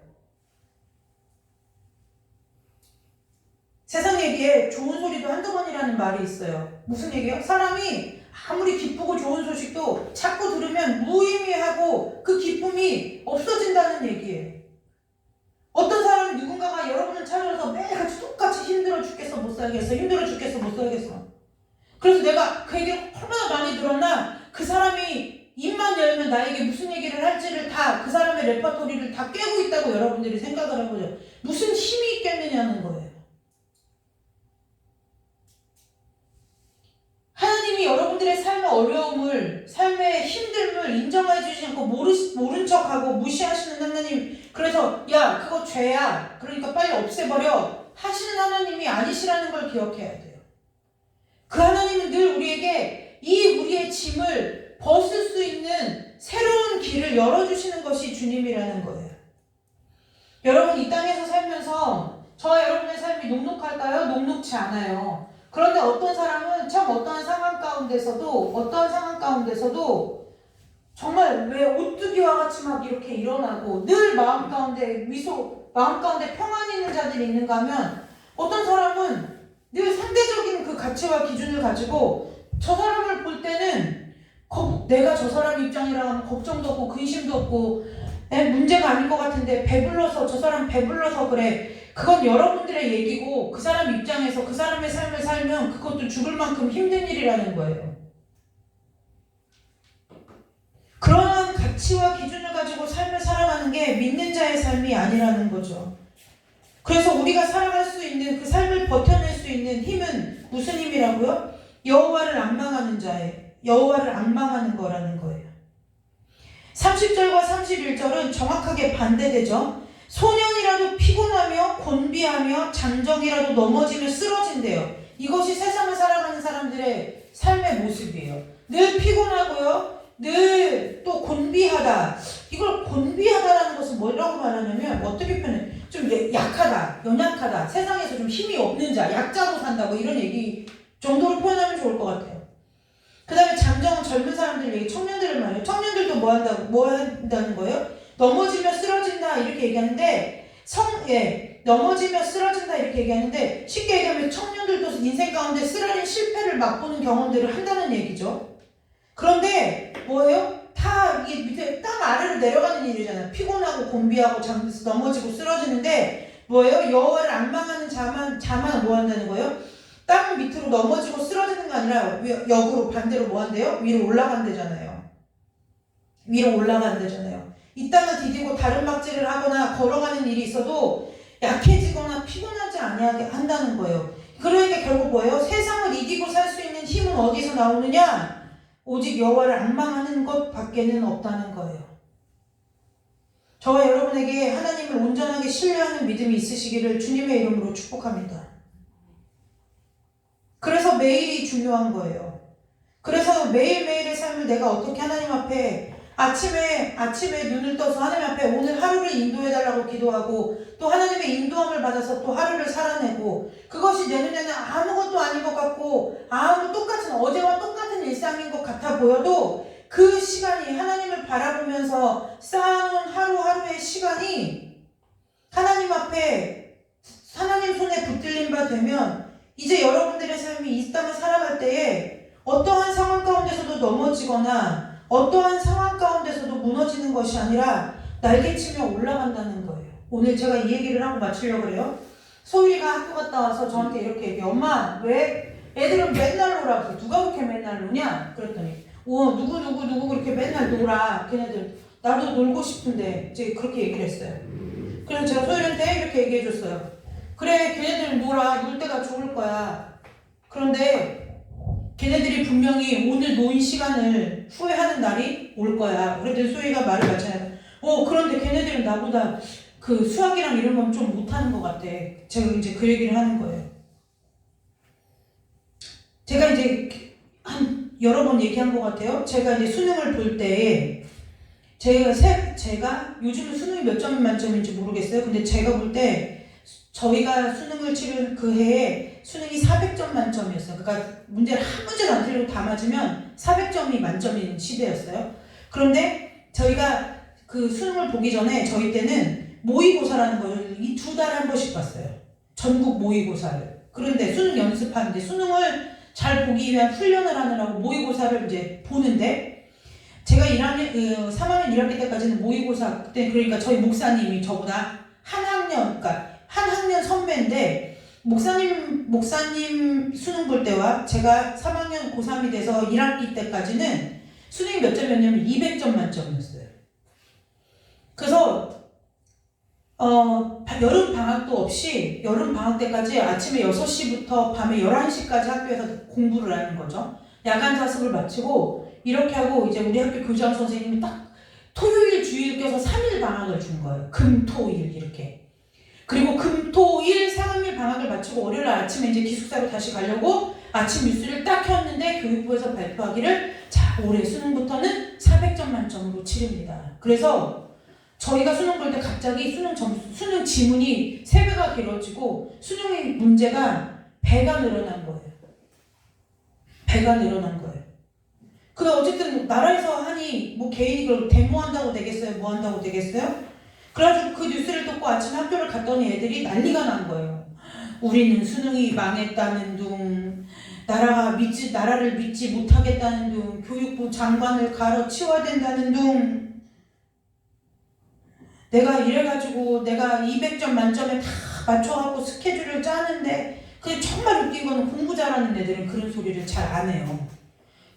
세상 얘기에 좋은 소리도 한두 번이라는 말이 있어요. 무슨 얘기예요? 사람이 아무리 기쁘고 좋은 소식도 자꾸 들으면 무의미하고 그 기쁨이 없어진다는 얘기예요. 어떤 사람이 누군가가 여러분을 찾아서 매일같이 똑같이 힘들어 죽겠어 못 살겠어. 그래서 내가 그 얘기를 얼마나 많이 들었나, 그 사람이 입만 열면 나에게 무슨 얘기를 할지를 다 그 사람의 레퍼토리를 다 깨고 있다고 여러분들이 생각을 해보죠. 무슨 힘이 있겠느냐는 거예요. 하나님이 여러분들의 삶의 어려움을, 삶의 힘듦을 인정해 주시지 않고 모른 척하고 무시하시는 하나님, 그래서 야 그거 죄야 그러니까 빨리 없애버려 하시는 하나님이 아니시라는 걸 기억해야 돼요. 그 하나님은 늘 우리에게 이 우리의 짐을 벗을 수 있는 새로운 길을 열어주시는 것이 주님이라는 거예요. 여러분, 이 땅에서 살면서 저와 여러분의 삶이 녹록할까요? 녹록지 않아요. 그런데 어떤 사람은 참 어떠한 상황 가운데서도 정말 왜 오뚜기와 같이 막 이렇게 일어나고 늘 마음 가운데 평안이 있는 자들이 있는가 하면, 어떤 사람은 늘 상대적인 그 가치와 기준을 가지고 저 사람을 볼 때는 내가 저 사람 입장이라 하면 걱정도 없고 근심도 없고 문제가 아닌 것 같은데 배불러서 저 사람 배불러서 그래. 그건 여러분들의 얘기고 그 사람 입장에서 그 사람의 삶을 살면 그것도 죽을 만큼 힘든 일이라는 거예요. 그러한 가치와 기준을 가지고 삶을 살아가는 게 믿는 자의 삶이 아니라는 거죠. 그래서 우리가 살아갈 수 있는 그 삶을 버텨낼 수 있는 힘은 무슨 힘이라고요? 여호와를 앙망하는 거라는 거예요. 30절과 31절은 정확하게 반대되죠. 소년이라도 피곤하며 곤비하며 장정이라도 넘어지며 쓰러진대요. 이것이 세상을 살아가는 사람들의 삶의 모습이에요. 늘 피곤하고요. 늘 또 곤비하다. 이걸 곤비하다라는 것은 뭐라고 말하냐면 어떻게 표현해? 좀 약하다, 연약하다, 세상에서 좀 힘이 없는 자, 약자로 산다고 이런 얘기 정도로 표현하면 좋을 것 같아요. 그 다음에 장정은 젊은 사람들 얘기, 청년들을 말해요. 청년들도 뭐 한다는 거예요? 넘어지며 쓰러진다 이렇게 얘기하는데 넘어지며 쓰러진다 이렇게 얘기하는데 쉽게 얘기하면 청년들도 인생 가운데 쓰라린 실패를 맛보는 경험들을 한다는 얘기죠. 그런데 뭐예요? 다 이게 밑에 딱 아래로 내려가는 일이잖아요. 피곤하고 곤비하고 넘어지고 쓰러지는데 뭐예요? 여호와를 앙망하는 자만 뭐 한다는 거예요? 땅 밑으로 넘어지고 쓰러지는 게 아니라 역으로 반대로 뭐 한대요? 위로 올라간대잖아요. 위로 올라간대잖아요. 이 땅을 디디고 다른 막지를 하거나 걸어가는 일이 있어도 약해지거나 피곤하지 아니하게 한다는 거예요. 그러니까 결국 뭐예요? 세상을 이기고 살 수 있는 힘은 어디서 나오느냐? 오직 여호와를 앙망하는 것 밖에는 없다는 거예요. 저와 여러분에게 하나님을 온전하게 신뢰하는 믿음이 있으시기를 주님의 이름으로 축복합니다. 그래서 매일이 중요한 거예요. 그래서 매일매일의 삶을 내가 어떻게 하나님 앞에 아침에 눈을 떠서 하나님 앞에 오늘 하루를 인도해달라고 기도하고 또 하나님의 인도함을 받아서 또 하루를 살아내고 그것이 내 눈에는 아무것도 아닌 것 같고 똑같은 어제와 똑같은 일상인 것 같아 보여도 그 시간이 하나님을 바라보면서 쌓아놓은 하루하루의 시간이 하나님 앞에 하나님 손에 붙들린 바 되면 이제 여러분들의 삶이 이 땅을 살아갈 때에 어떠한 상황 가운데서도 넘어지거나 어떠한 상황 가운데서도 무너지는 것이 아니라 날개치며 올라간다는 거예요. 오늘 제가 이 얘기를 하고 마치려고 그래요. 소율이가 학교 갔다 와서 저한테 이렇게 얘기해요. 엄마 왜 애들은 맨날 놀아? 그래서 누가 그렇게 맨날 노냐? 그랬더니 누구 그렇게 맨날 놀아. 걔네들 나도 놀고 싶은데 이제 그렇게 얘기를 했어요. 그래서 제가 소율이한테 이렇게 얘기해 줬어요. 그래 걔네들 놀 때가 좋을 거야. 그런데 걔네들이 분명히 오늘 놓인 시간을 후회하는 날이 올 거야. 그랬더니 소희가 말을 맞춰요. 그런데 걔네들은 나보다 그 수학이랑 이런 건 좀 못하는 것 같아. 제가 이제 그 얘기를 하는 거예요. 제가 이제 한 여러 번 얘기한 것 같아요. 제가 이제 수능을 볼 때 제가 요즘은 수능이 몇 점 만점인지 모르겠어요. 근데 제가 볼 때 저희가 수능을 치른 그 해에 수능이 400점 만점이었어요. 그러니까 문제를 한 문제도 안 틀리고 다 맞으면 400점이 만점인 시대였어요. 그런데 저희가 그 수능을 보기 전에 저희 때는 모의고사라는 걸 이 2달에 한 번씩 봤어요. 전국 모의고사를. 그런데 수능 연습하는데 수능을 잘 보기 위한 훈련을 하느라고 모의고사를 이제 보는데 제가 3학년 1학기 때까지는 모의고사 그때 그러니까 저희 목사님이 저보다 한 학년 선배인데 목사님 수능 볼 때와 제가 3학년 고3이 돼서 1학기 때까지는 수능이 몇 점이었냐면 200점 만점이었어요. 그래서 여름 방학도 없이 여름 방학 때까지 아침에 6시부터 밤에 11시까지 학교에서 공부를 하는 거죠. 야간 자습을 마치고 이렇게 하고 이제 우리 학교 교장 선생님이 딱 토요일 주일 껴서 3일 방학을 준 거예요. 금, 토, 일 이렇게. 그리고 금, 토, 일 3일 방학을 마치고 월요일 아침에 이제 기숙사로 다시 가려고 아침 뉴스를 딱 켰는데 교육부에서 발표하기를 자 올해 수능부터는 400점 만점으로 치릅니다. 그래서 저희가 수능 볼 때 갑자기 수능 지문이 3배가 길어지고 수능의 문제가 배가 늘어난 거예요. 배가 늘어난 거예요. 근데 어쨌든 나라에서 하니 뭐 개인이 그럼 데모한다고 되겠어요? 뭐 한다고 되겠어요? 그래가지고 그 뉴스를 듣고 아침에 학교를 갔더니 애들이 난리가 난 거예요. 우리는 수능이 망했다는 둥, 나라를 믿지 못하겠다는 둥, 교육부 장관을 갈아치워야 된다는 둥. 내가 이래가지고 내가 200점 만점에 다 맞춰갖고 스케줄을 짜는데 그게 정말 웃긴 거는 공부 잘하는 애들은 그런 소리를 잘 안 해요.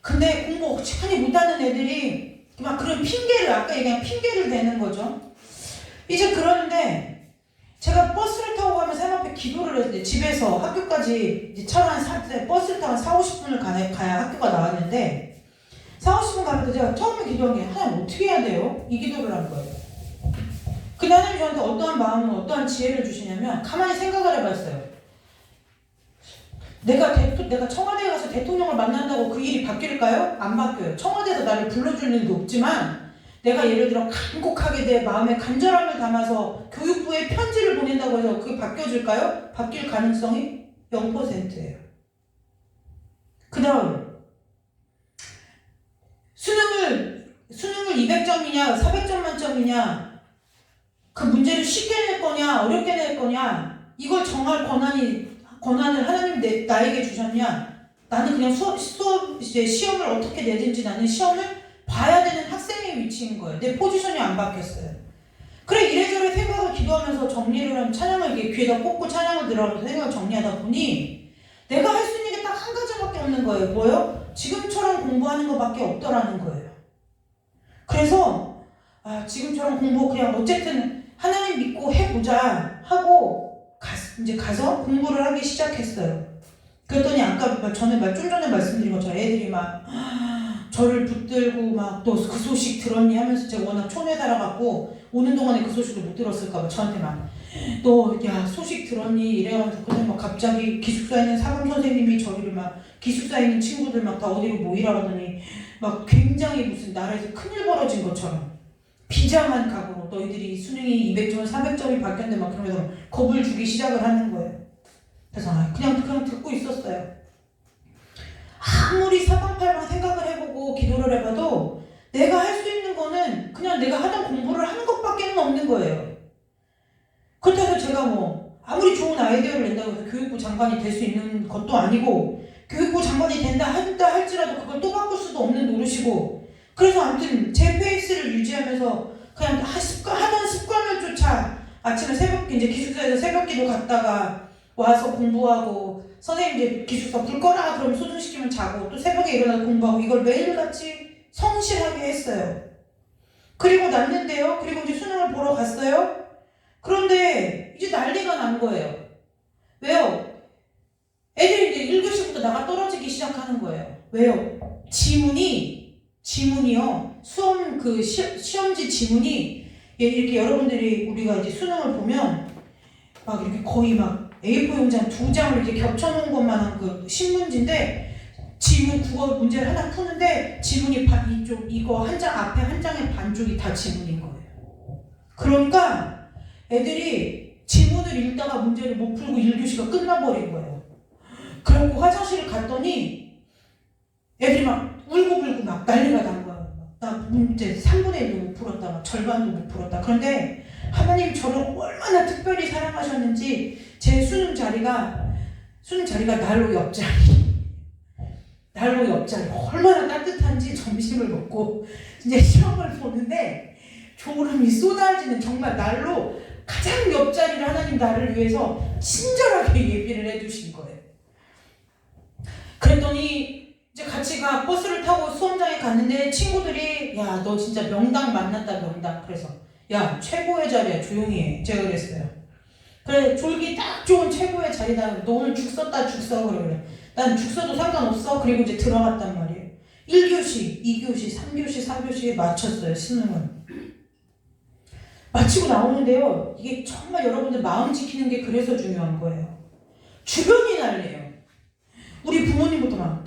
근데 공부 어찌하니 못하는 애들이 막 그런 핑계를 아까 얘기한 핑계를 대는 거죠. 이제 그러는데 제가 버스를 타고 가면서 하나님 앞에 기도를 했는데 집에서 학교까지 이제 차로 버스를 타고 한 4, 50분을 가야 학교가 나왔는데 4, 50분 가면서 제가 처음에 기도한 게 하나님 어떻게 해야 돼요? 이 기도를 한 거예요. 근데 하나님 저한테 어떠한 마음을 어떠한 지혜를 주시냐면 가만히 생각을 해봤어요. 내가 청와대에 가서 대통령을 만난다고 그 일이 바뀔까요? 안 바뀌어요. 청와대에서 나를 불러줄 일도 없지만 내가 예를 들어 간곡하게 내 마음에 간절함을 담아서 교육부에 편지를 보낸다고 해서 그게 바뀌어질까요? 바뀔 가능성이 0%예요. 그 다음 수능을 200점이냐 400점 만점이냐 그 문제를 쉽게 낼 거냐 어렵게 낼 거냐 이걸 정할 권한을 하나님 나에게 주셨냐? 나는 그냥 이제 시험을 어떻게 내든지 나는 시험을 봐야 되는 학생의 위치인 거예요. 내 포지션이 안 바뀌었어요. 그래 이래저래 생각을 기도하면서 정리를 하면 찬양을 이렇게 귀에다 꽂고 찬양을 들어가면서 생각을 정리하다 보니 내가 할 수 있는 게 딱 한 가지밖에 없는 거예요. 뭐요? 지금처럼 공부하는 것밖에 없더라는 거예요. 그래서 지금처럼 공부 그냥 어쨌든 하나님 믿고 해보자 하고 이제 가서 공부를 하기 시작했어요. 그랬더니 아까 좀 전에 말씀드린 것처럼 애들이 막 저를 붙들고 막 너 그 소식 들었니 하면서 제가 워낙 촌에 살아갖고 오는 동안에 그 소식을 못 들었을까봐 저한테 막 너 야 소식 들었니 이래가면서 근데 막 갑자기 기숙사에 있는 사감 선생님이 저희를 막 기숙사에 있는 친구들 막 다 어디로 모이라 하더니 막 굉장히 무슨 나라에서 큰일 벌어진 것처럼 비장한 각오로 너희들이 수능이 200점, 400점이 바뀌었는데 막 그러면서 겁을 주기 시작을 하는 거예요. 그래서 그냥 듣고 있었어요. 아무리 사방팔방 생각을 해보고 기도를 해봐도 내가 할 수 있는 거는 그냥 내가 하던 공부를 하는 것밖에 없는 거예요. 그렇다고 제가 뭐 아무리 좋은 아이디어를 낸다고 해서 교육부 장관이 될 수 있는 것도 아니고 교육부 장관이 된다 할지라도 그걸 또 바꿀 수도 없는 노릇이고 그래서 아무튼 제 페이스를 유지하면서 그냥 하던 습관을 쫓아 아침에 이제 기숙사에서 새벽기도 갔다가 와서 공부하고 선생님 이제 기숙사 불 꺼라 그러면 소등시키면 자고 또 새벽에 일어나서 공부하고 이걸 매일같이 성실하게 했어요. 그리고 났는데요. 그리고 이제 수능을 보러 갔어요. 그런데 이제 난리가 난 거예요. 왜요? 애들이 이제 1교시부터 나가 떨어지기 시작하는 거예요. 왜요? 지문이요. 시험지 지문이 이렇게 여러분들이 우리가 이제 수능을 보면 막 이렇게 거의 막 A4 용지 2장을 이렇게 겹쳐놓은 것만한 그 신문지인데 지문 국어 문제를 하나 푸는데 지문이 이쪽 이거 한 장 앞에 한 장의 반쪽이 다 지문인 거예요. 그러니까 애들이 지문을 읽다가 문제를 못 풀고 1교시가 끝나버린 거예요. 그래갖고 화장실을 갔더니 애들이 막 울고불고 막 난리가 난 거예요. 나 문제 3분의 1도 못 풀었다, 막 절반도 못 풀었다. 그런데 하나님이 저를 얼마나 특별히 사랑하셨는지 제 수능 자리가 난로 옆자리 얼마나 따뜻한지 점심을 먹고 이제 시험을 보는데 졸음이 쏟아지는 정말 날로 가장 옆자리를 하나님 나를 위해서 친절하게 예비를 해주신 거예요. 그랬더니 이제 같이 버스를 타고 수험장에 갔는데 친구들이 야 너 진짜 명당 만났다 명당. 그래서 야 최고의 자리야 조용히 해. 제가 그랬어요. 그래 졸기 딱 좋은 최고의 자리다. 너 오늘 죽 썼다 죽 써. 그래. 난 죽 써도 상관없어. 그리고 이제 들어갔단 말이에요. 1교시, 2교시, 3교시, 4교시에 마쳤어요. 수능은. 마치고 나오는데요. 이게 정말 여러분들 마음 지키는 게 그래서 중요한 거예요. 주변이 난리예요. 우리 부모님부터 막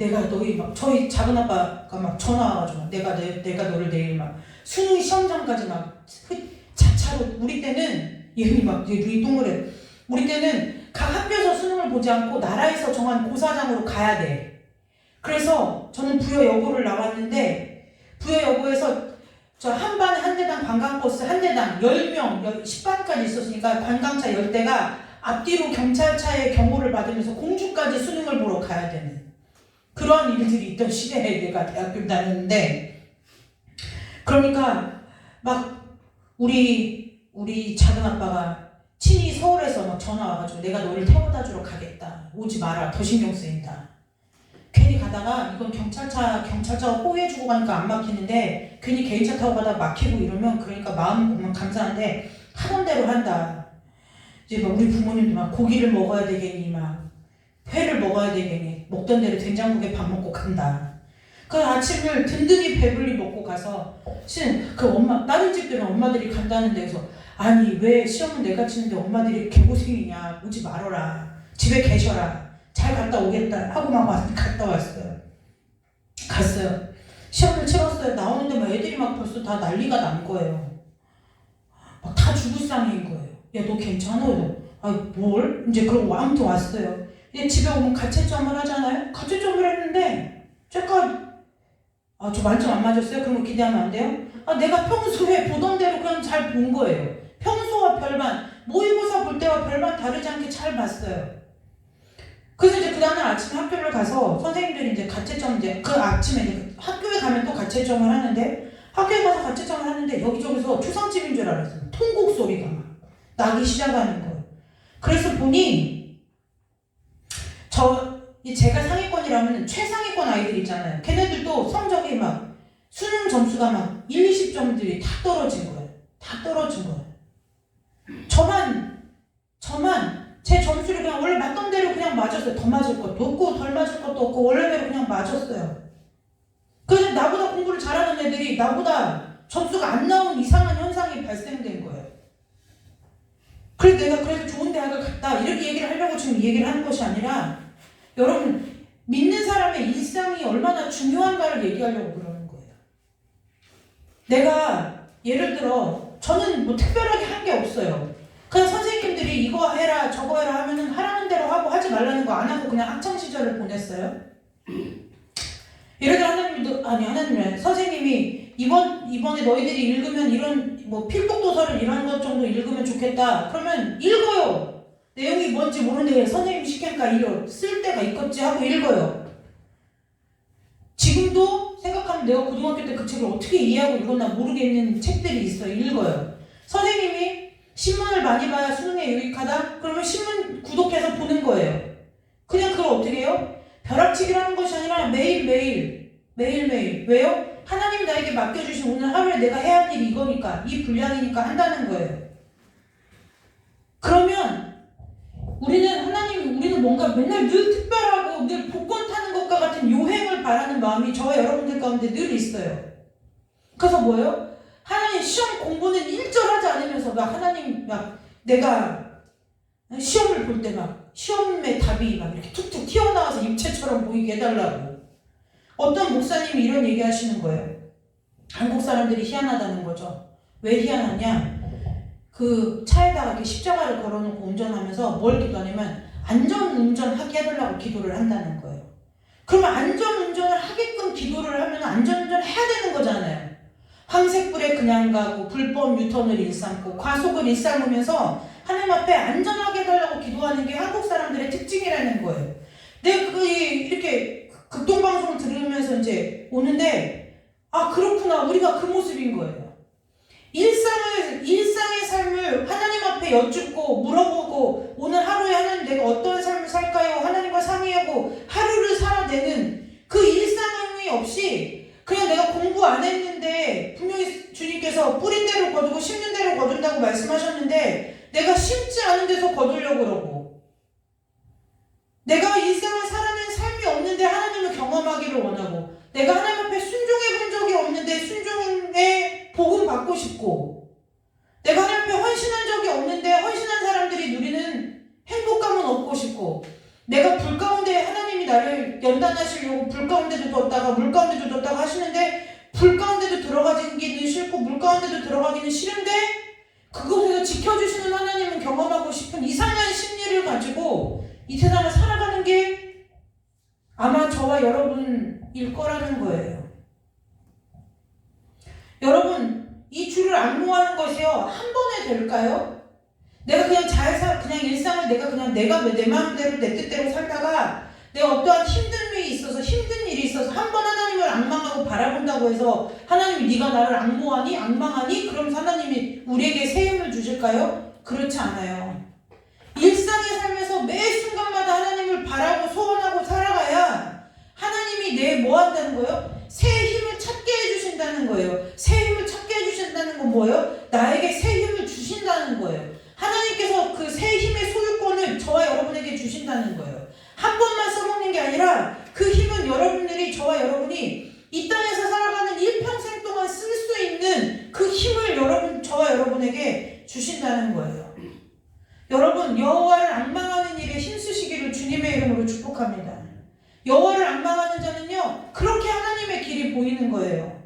저희 작은 아빠가 막 전화 와가지고 내가 너를 내일 막 수능 시험장까지 막 자차로 우리 때는 얘는 막 눈이 동그래. 우리 때는 각 학교에서 수능을 보지 않고 나라에서 정한 고사장으로 가야 돼. 그래서 저는 부여여고를 나왔는데 부여여고에서 저 한 반에 한 대당 관광버스 한 대당 10명 10반까지 있었으니까 관광차 10대가 앞뒤로 경찰차의 경호를 받으면서 공주까지 수능을 보러 가야 되는 그런 일들이 있던 시대에 내가 대학교를 다녔는데 그러니까 막 우리 우리 작은아빠가 친히 서울에서 막 전화 와가지고 내가 너를 태워다 주러 가겠다. 오지 마라. 더 신경 쓰인다. 괜히 가다가 이건 경찰차가 호위해주고 가니까 안 막히는데 괜히 개인차 타고 가다가 막히고 이러면 그러니까 마음 감사한데 하던 대로 한다. 이제 막 우리 부모님도 막 고기를 먹어야 되겠니 막 회를 먹어야 되겠니 먹던 대로 된장국에 밥 먹고 간다. 그 아침을 든든히 배불리 먹고 가서 그 엄마 다른 집들은 엄마들이 간다는 데서 아니 왜 시험은 내가 치는데 엄마들이 개고생이냐 오지 말어라 집에 계셔라 잘 갔다 오겠다 하고 막 갔다 왔어요. 갔어요. 시험을 치렀어요. 나오는데 막 애들이 막 벌써 다 난리가 난 거예요. 막 다 죽을 상인 거예요. 야 너 괜찮아? 아 뭘? 이제 그러고 아무튼 왔어요. 이제 집에 오면 가채점을 하잖아요. 가채점을 했는데 제가 저 만점 안 맞았어요? 그런 거 기대하면 안 돼요? 내가 평소에 보던 대로 그냥 잘 본 거예요. 평소와 별반 모의고사 볼 때와 별반 다르지 않게 잘 봤어요. 그래서 이제 그 다음날 아침에 학교를 가서 선생님들이 이제 가채점 이제 그 아침에 이제 학교에 가면 또 가채점을 하는데 학교에 가서 가채점을 하는데 여기저기서 초상집인 줄 알았어요. 통곡 소리가 막 나기 시작하는 거예요. 그래서 보니 제가 상위권이라면 최상위권 아이들 있잖아요. 걔네들도 성적이 막 수능 점수가 막 1, 20점들이 다 떨어진 거예요. 다 떨어진 거예요. 저만 제 점수를 그냥 원래 맞던 대로 그냥 맞았어요. 더 맞을 것도 없고 덜 맞을 것도 없고 원래대로 그냥 맞았어요. 그래서 나보다 공부를 잘하는 애들이 나보다 점수가 안 나온 이상한 현상이 발생된 거예요. 그래서 내가 그래서 좋은 대학을 갔다 이렇게 얘기를 하려고 지금 이 얘기를 하는 것이 아니라 여러분 믿는 사람의 일상이 얼마나 중요한가를 얘기하려고 그러는 거예요. 내가 예를 들어 저는 뭐 특별하게 한 게 없어요. 그냥 선생님들이 이거 해라 저거 해라 하면은 하라는 대로 하고 하지 말라는 거 안 하고 그냥 학창시절을 보냈어요. 예를 들어 하나님이 선생님이 이번에 너희들이 읽으면 이런 뭐 필독도서를 이런 것 정도 읽으면 좋겠다. 그러면 읽어요. 내용이 뭔지 모르는데 선생님이 시키니까 쓸 때가 있겠지 하고 읽어요. 지금도 생각하면 내가 고등학교 때 그 책을 어떻게 이해하고 읽었나 모르겠는 책들이 있어요. 읽어요. 선생님이 신문을 많이 봐야 수능에 유익하다? 그러면 신문 구독해서 보는 거예요. 그냥 그걸 어떻게 해요? 벼락치기라는 것이 아니라 매일매일 왜요? 하나님이 나에게 맡겨주신 오늘 하루에 내가 해야 할 일이 이거니까 이 분량이니까 한다는 거예요. 그러면 우리는 뭔가 맨날 늘 특별하고 늘 복권 타는 것과 같은 요행을 바라는 마음이 저와 여러분들 가운데 늘 있어요. 그래서 뭐예요? 하나님 시험 공부는 일절하지 않으면서 막 하나님 막 내가 시험을 볼 때 막 시험의 답이 막 이렇게 툭툭 튀어나와서 입체처럼 보이게 해달라고. 어떤 목사님이 이런 얘기 하시는 거예요. 한국 사람들이 희한하다는 거죠. 왜 희한하냐? 그 차에다가 이렇게 십자가를 걸어놓고 운전하면서 뭘 기도하냐면 안전운전하게 해달라고 기도를 한다는 거예요. 그러면 안전운전을 하게끔 기도를 하면 안전운전 해야 되는 거잖아요. 황색불에 그냥 가고 불법 유턴을 일삼고 과속을 일삼으면서 하나님 앞에 안전하게 해달라고 기도하는 게 한국 사람들의 특징이라는 거예요. 내가 이렇게 극동방송을 들으면서 이제 오는데 그렇구나 우리가 그 모습인 거예요. 일상의 삶을 하나님 앞에 여쭙고 물어보고 오늘 하루에 하나님 내가 어떤 삶을 살까요? 하나님과 상의하고 하루를 살아내는 그 일상이 없이 그냥 내가 공부 안 했는데 분명히 주님께서 뿌린 대로 거두고 심는 대로 거둔다고 말씀하셨는데 내가 심지 않은 데서 거두려고 그러고 내가 일상을 살아낸 삶이 없는데 하나님을 경험하기를 원하고 내가 하나님 앞에 순종해 본 적이 없는데 순종의 복음 받고 싶고 내가 하나님 앞에 헌신한 적이 없는데 헌신한 사람들이 누리는 행복감은 얻고 싶고 내가 불 가운데 하나님이 나를 연단하시려고 불 가운데도 뒀다가 물 가운데도 뒀다가 하시는데 불 가운데도 들어가기는 싫고 물 가운데도 들어가기는 싫은데 그곳에서 지켜주시는 하나님을 경험하고 싶은 이상한 심리를 가지고 이 세상을 살아가는 게 아마 저와 여러분일 거라는 거예요. 여러분 이 주를 앙모하는 것이요 한 번에 될까요? 내가 그냥 그냥 일상을 내가 내 마음대로 내 뜻대로 살다가 내가 어떠한 힘든 일이 있어서 한 번 하나님을 앙망하고 바라본다고 해서 하나님이 네가 나를 앙모하니? 앙망하니? 그럼 하나님이 우리에게 새 힘을 주실까요? 그렇지 않아요. 일상의 삶에서 매 순간마다 하나님을 바라고 소원하고 살아가야 하나님이 내 뭐 한다는 거예요? 새 힘을 찾게 해주신다는 거예요. 새 힘을 찾게 해주신다는 건 뭐예요? 나에게 새 힘을 주신다는 거예요. 하나님께서 그 새 힘의 소유권을 저와 여러분에게 주신다는 거예요. 한 번만 써먹는 게 아니라 그 힘은 여러분들이, 저와 여러분이 이 땅에서 살아가는 일평생 동안 쓸 수 있는 그 힘을 저와 여러분에게 주신다는 거예요. 여러분, 여호와를 앙망하는 일에 힘쓰시기를 주님의 이름으로 축복합니다. 여호와를 앙망하는 자는요, 그렇게 하나님의 길이 보이는 거예요.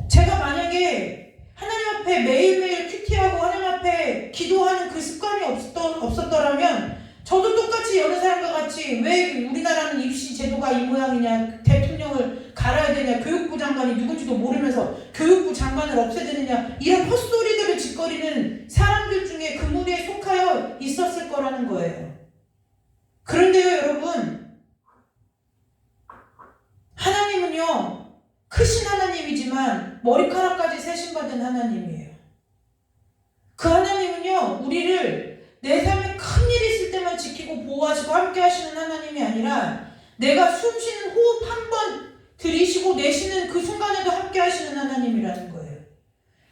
제가 만약에 하나님 앞에 매일매일 큐티하고 하나님 앞에 기도하는 그 습관이 없었더라면 저도 똑같이 여러 사람과 같이 왜 우리나라는 입시 제도가 이 모양이냐, 대통령을 갈아야 되냐, 교육부 장관이 누군지도 모르면서 교육부 장관을 없애야 되느냐, 이런 헛소리들을 짓거리는 사람들 중에 그 무리에 속하여 있었을 거라는 거예요. 그런데요, 여러분, 하나님은요, 크신 하나님이지만 머리카락까지 세심받은 하나님이에요. 그 하나님은요, 우리를 내 삶에 큰일이 있을 때만 지키고 보호하시고 함께 하시는 하나님이 아니라 내가 숨 쉬는 호흡 한 번 들이쉬고 내쉬는 그 순간에도 함께 하시는 하나님이라는 거예요.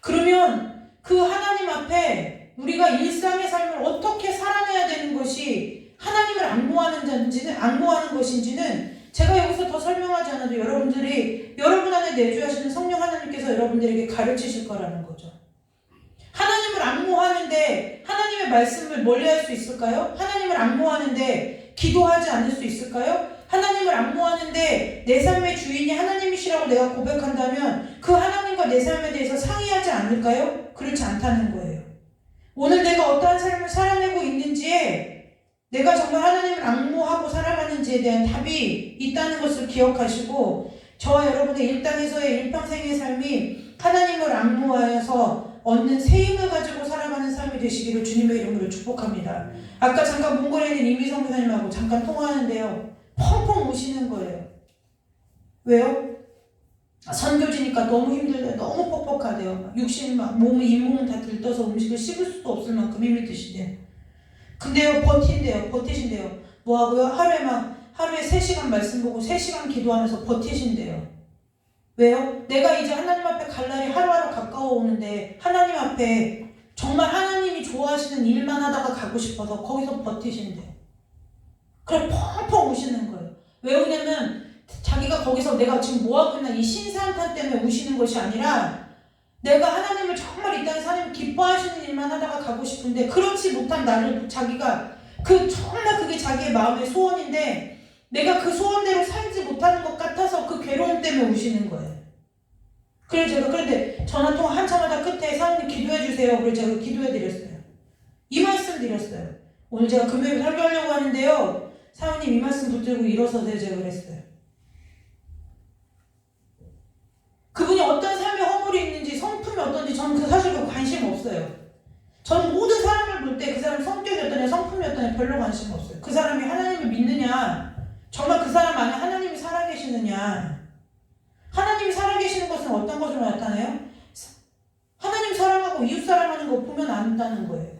그러면 그 하나님 앞에 우리가 일상의 삶을 어떻게 살아내야 되는 것이 하나님을 앙모하는 것인지는 제가 여기서 더 설명하지 않아도 여러분 안에 내주하시는 성령 하나님께서 여러분들에게 가르치실 거라는 거죠. 하나님을 앙모하는데 하나님의 말씀을 멀리할 수 있을까요? 하나님을 앙모하는데 기도하지 않을 수 있을까요? 하나님을 앙모하는데 내 삶의 주인이 하나님이시라고 내가 고백한다면 그 하나님과 내 삶에 대해서 상의하지 않을까요? 그렇지 않다는 거예요. 오늘 내가 어떠한 삶을 살아내고 있는지에, 내가 정말 하나님을 앙모하고 살아가는지에 대한 답이 있다는 것을 기억하시고, 저와 여러분의 이 땅에서의 일평생의 삶이 하나님을 앙모하여서 얻는 새 힘을 가지고 살아가는 삶이 되시기를 주님의 이름으로 축복합니다. 아까 잠깐 몽골에 있는 이미성 교사님하고 잠깐 통화하는데요, 펑펑 우시는 거예요. 왜요? 선교지니까 너무 힘들대요. 너무 퍽퍽하대요. 잇몸은 다 들떠서 음식을 씹을 수도 없을 만큼 힘이 드시대요. 근데요, 버티신대요. 뭐하고요? 하루에 3시간 말씀 보고 3시간 기도하면서 버티신대요. 왜요? 내가 이제 하나님 앞에 갈 날이 하루하루 가까워 오는데 하나님 앞에 정말 하나님이 좋아하시는 일만 하다가 가고 싶어서 거기서 버티신대요. 그래 펑펑 우시는 거예요. 왜 우냐면 자기가 거기서 내가 지금 뭐하고 있나 이 신사한탄 때문에 우시는 것이 아니라 내가 하나님을 정말 이 땅에서 하나님 기뻐하시는 일만 하다가 가고 싶은데 그렇지 못한 나를 자기가 정말 그게 자기의 마음의 소원인데 내가 그 소원대로 살지 못하는 것 같아서 그 괴로움 때문에 우시는 거예요. 그래서 제가 그런데 전화통화 한참 하다 끝에 사모님 기도해 주세요. 그래서 제가 기도해 드렸어요. 이 말씀 드렸어요. 오늘 제가 금요일 설교하려고 하는데요, 사모님 이 말씀 붙들고 일어서세요. 제가 그랬어요. 그분이 어떤 삶의 허물이 있는지 성품이 어떤지 저는 사실 관심 없어요. 저는 모든 사람을 볼 때 그 사람 성격이 어떠냐 성품이 어떠냐 별로 관심 없어요. 그 사람이 하나님을 믿느냐, 정말 그 사람 안에 하나님이 살아계시느냐. 하나님이 살아계시는 것은 어떤 것으로 나타나요? 하나님 사랑하고 이웃 사랑하는 거 보면 안다는 거예요.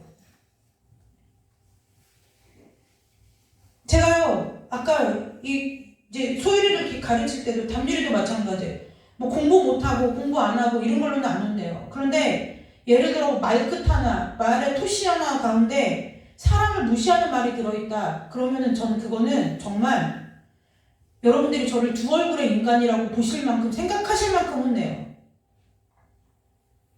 제가요, 아까 이제 소율이를 가르칠 때도 담율이도 마찬가지예요. 뭐 공부 못하고 공부 안 하고 이런 걸로는 안 혼내요. 그런데 예를 들어 말끝 하나, 말의 토시 하나 가운데 사람을 무시하는 말이 들어있다. 그러면은 저는 그거는 정말 여러분들이 저를 두 얼굴의 인간이라고 보실 만큼 생각하실 만큼 혼내요.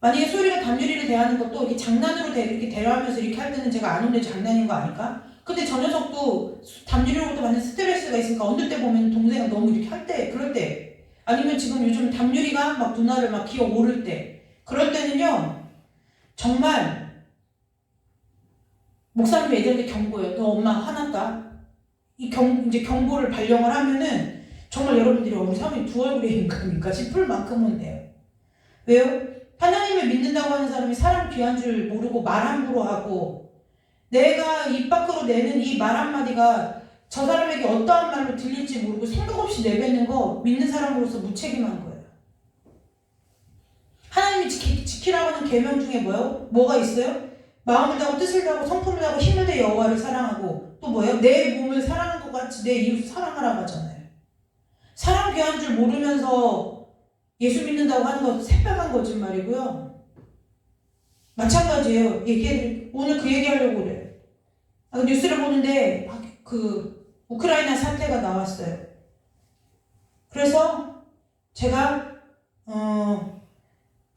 만약에 소율이가 담율이를 대하는 것도 이렇게 장난으로 이렇게 대화하면서 이렇게 할 때는 제가 안 혼내 장난인 거 아닐까? 근데 저 녀석도 담율이로부터 받는 스트레스가 있으니까 어느 때 보면 동생이 너무 이렇게 할 때, 그럴 때, 아니면 지금 요즘 담율이가 막 누나를 막 기어 오를 때, 그럴 때는요, 정말 목사님이 애들한테 경고해요. 너 엄마 화났다. 이제 경고를 발령을 하면은 정말 여러분들이 우리 사모님 두 얼굴의 인간인가 싶을 만큼 혼내요. 왜요? 하나님을 믿는다고 하는 사람이 사람 귀한 줄 모르고 말 함부로 하고 내가 입 밖으로 내는 이 말 한마디가 저 사람에게 어떠한 말로 들릴지 모르고 생각 없이 내뱉는 거 믿는 사람으로서 무책임한 거예요. 하나님이 지키라고 하는 계명 중에 뭐가 있어요? 마음을 다하고 뜻을 다하고 성품을 다하고 힘을 다해 여호와를 사랑하고 또 뭐예요? 내 몸을 사랑하는 것 같이 내 이웃 사랑하라고 하잖아요. 사랑 귀한 줄 모르면서 예수 믿는다고 하는 거 새빨간 거짓말이고요. 마찬가지예요. 오늘 그 얘기하려고 그래요. 뉴스를 보는데 그 우크라이나 사태가 나왔어요. 그래서 제가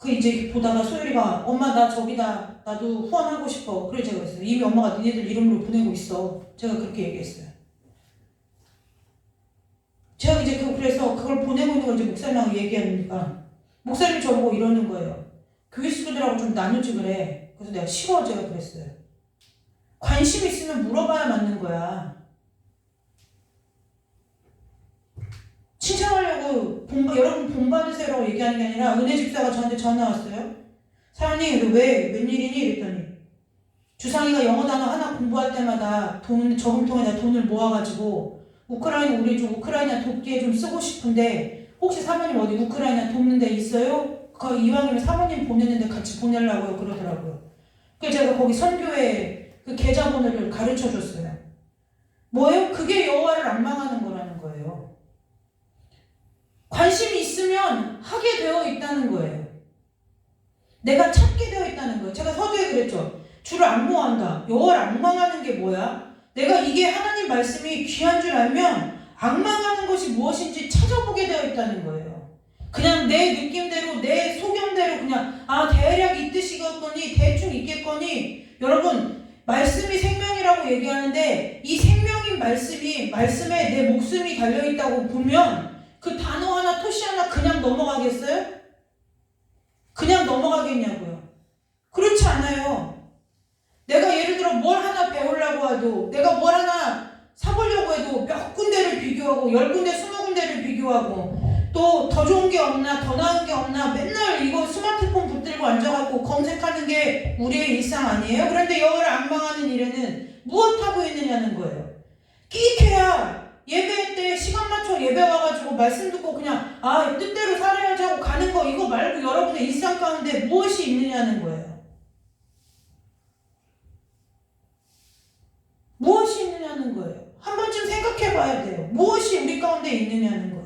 이제 보다가 소율이가 엄마 나 저기다 나도 후원하고 싶어. 그래 제가 그랬어요. 이미 엄마가 니네들 이름으로 보내고 있어. 제가 그렇게 얘기했어요. 제가 이제 그래서 그걸 보내고 있는 걸 이제 목사님하고 얘기하니까 목사님이 저보고 이러는 거예요. 교회 식구들하고 좀 나누지 그래. 그래서 내가 싫어 제가 그랬어요. 관심 있으면 물어봐야 맞는 거야. 칭찬하려고 여러분 본 받으세요라고 얘기하는 게 아니라 은혜 집사가 저한테 전화 왔어요. 사장님 웬일이니? 이랬더니 주상이가 영어 단어 하나 공부할 때마다 저금통에다 돈을 모아가지고 우리 좀 우크라이나 돕기에 좀 쓰고 싶은데 혹시 사모님 어디 우크라이나 돕는 데 있어요? 이왕이면 사모님 보내는데 같이 보내려고요 그러더라고요. 그래서 제가 거기 선교회 그 계좌번호를 가르쳐 줬어요. 뭐예요? 그게 여호와를 앙망하는 거라는 거예요. 관심이 있으면 하게 되어 있다는 거예요. 내가 찾게 되어 있다는 거예요. 제가 서두에 그랬죠. 주를 앙모한다. 여호와를 앙망하는 게 뭐야? 내가 이게 하나님 말씀이 귀한 줄 알면 앙망하는 것이 무엇인지 찾아보게 되어 있다는 거예요. 그냥 내 느낌대로 내 소견대로 그냥 대략 이 뜻이겠거니 대충 있겠거니 여러분 말씀이 생명이라고 얘기하는데 이 생명인 말씀에 내 목숨이 달려있다고 보면 그 단어 하나 토시 하나 그냥 넘어가겠어요? 그냥 넘어가겠냐고요. 그렇지 않아요. 내가 예를 들어 뭘 하나 배우려고 해도 내가 뭘 하나 사보려고 해도 몇 군데를 비교하고 10군데 20군데를 비교하고 또 더 좋은 게 없나 더 나은 게 없나 맨날 이거 스마트폰 붙들고 앉아갖고 검색하는 게 우리의 일상 아니에요? 그런데 여호와를 앙망하는 일에는 무엇하고 있느냐는 거예요. 끼익해야 예배 때 시간 맞춰 예배 와가지고 말씀 듣고 그냥 뜻대로 살아야지 하고 가는 거 이거 말고 여러분의 일상 가운데 무엇이 있느냐는 거예요. 무엇이 있느냐는 거예요. 한 번쯤 생각해 봐야 돼요. 무엇이 우리 가운데 있느냐는 거예요.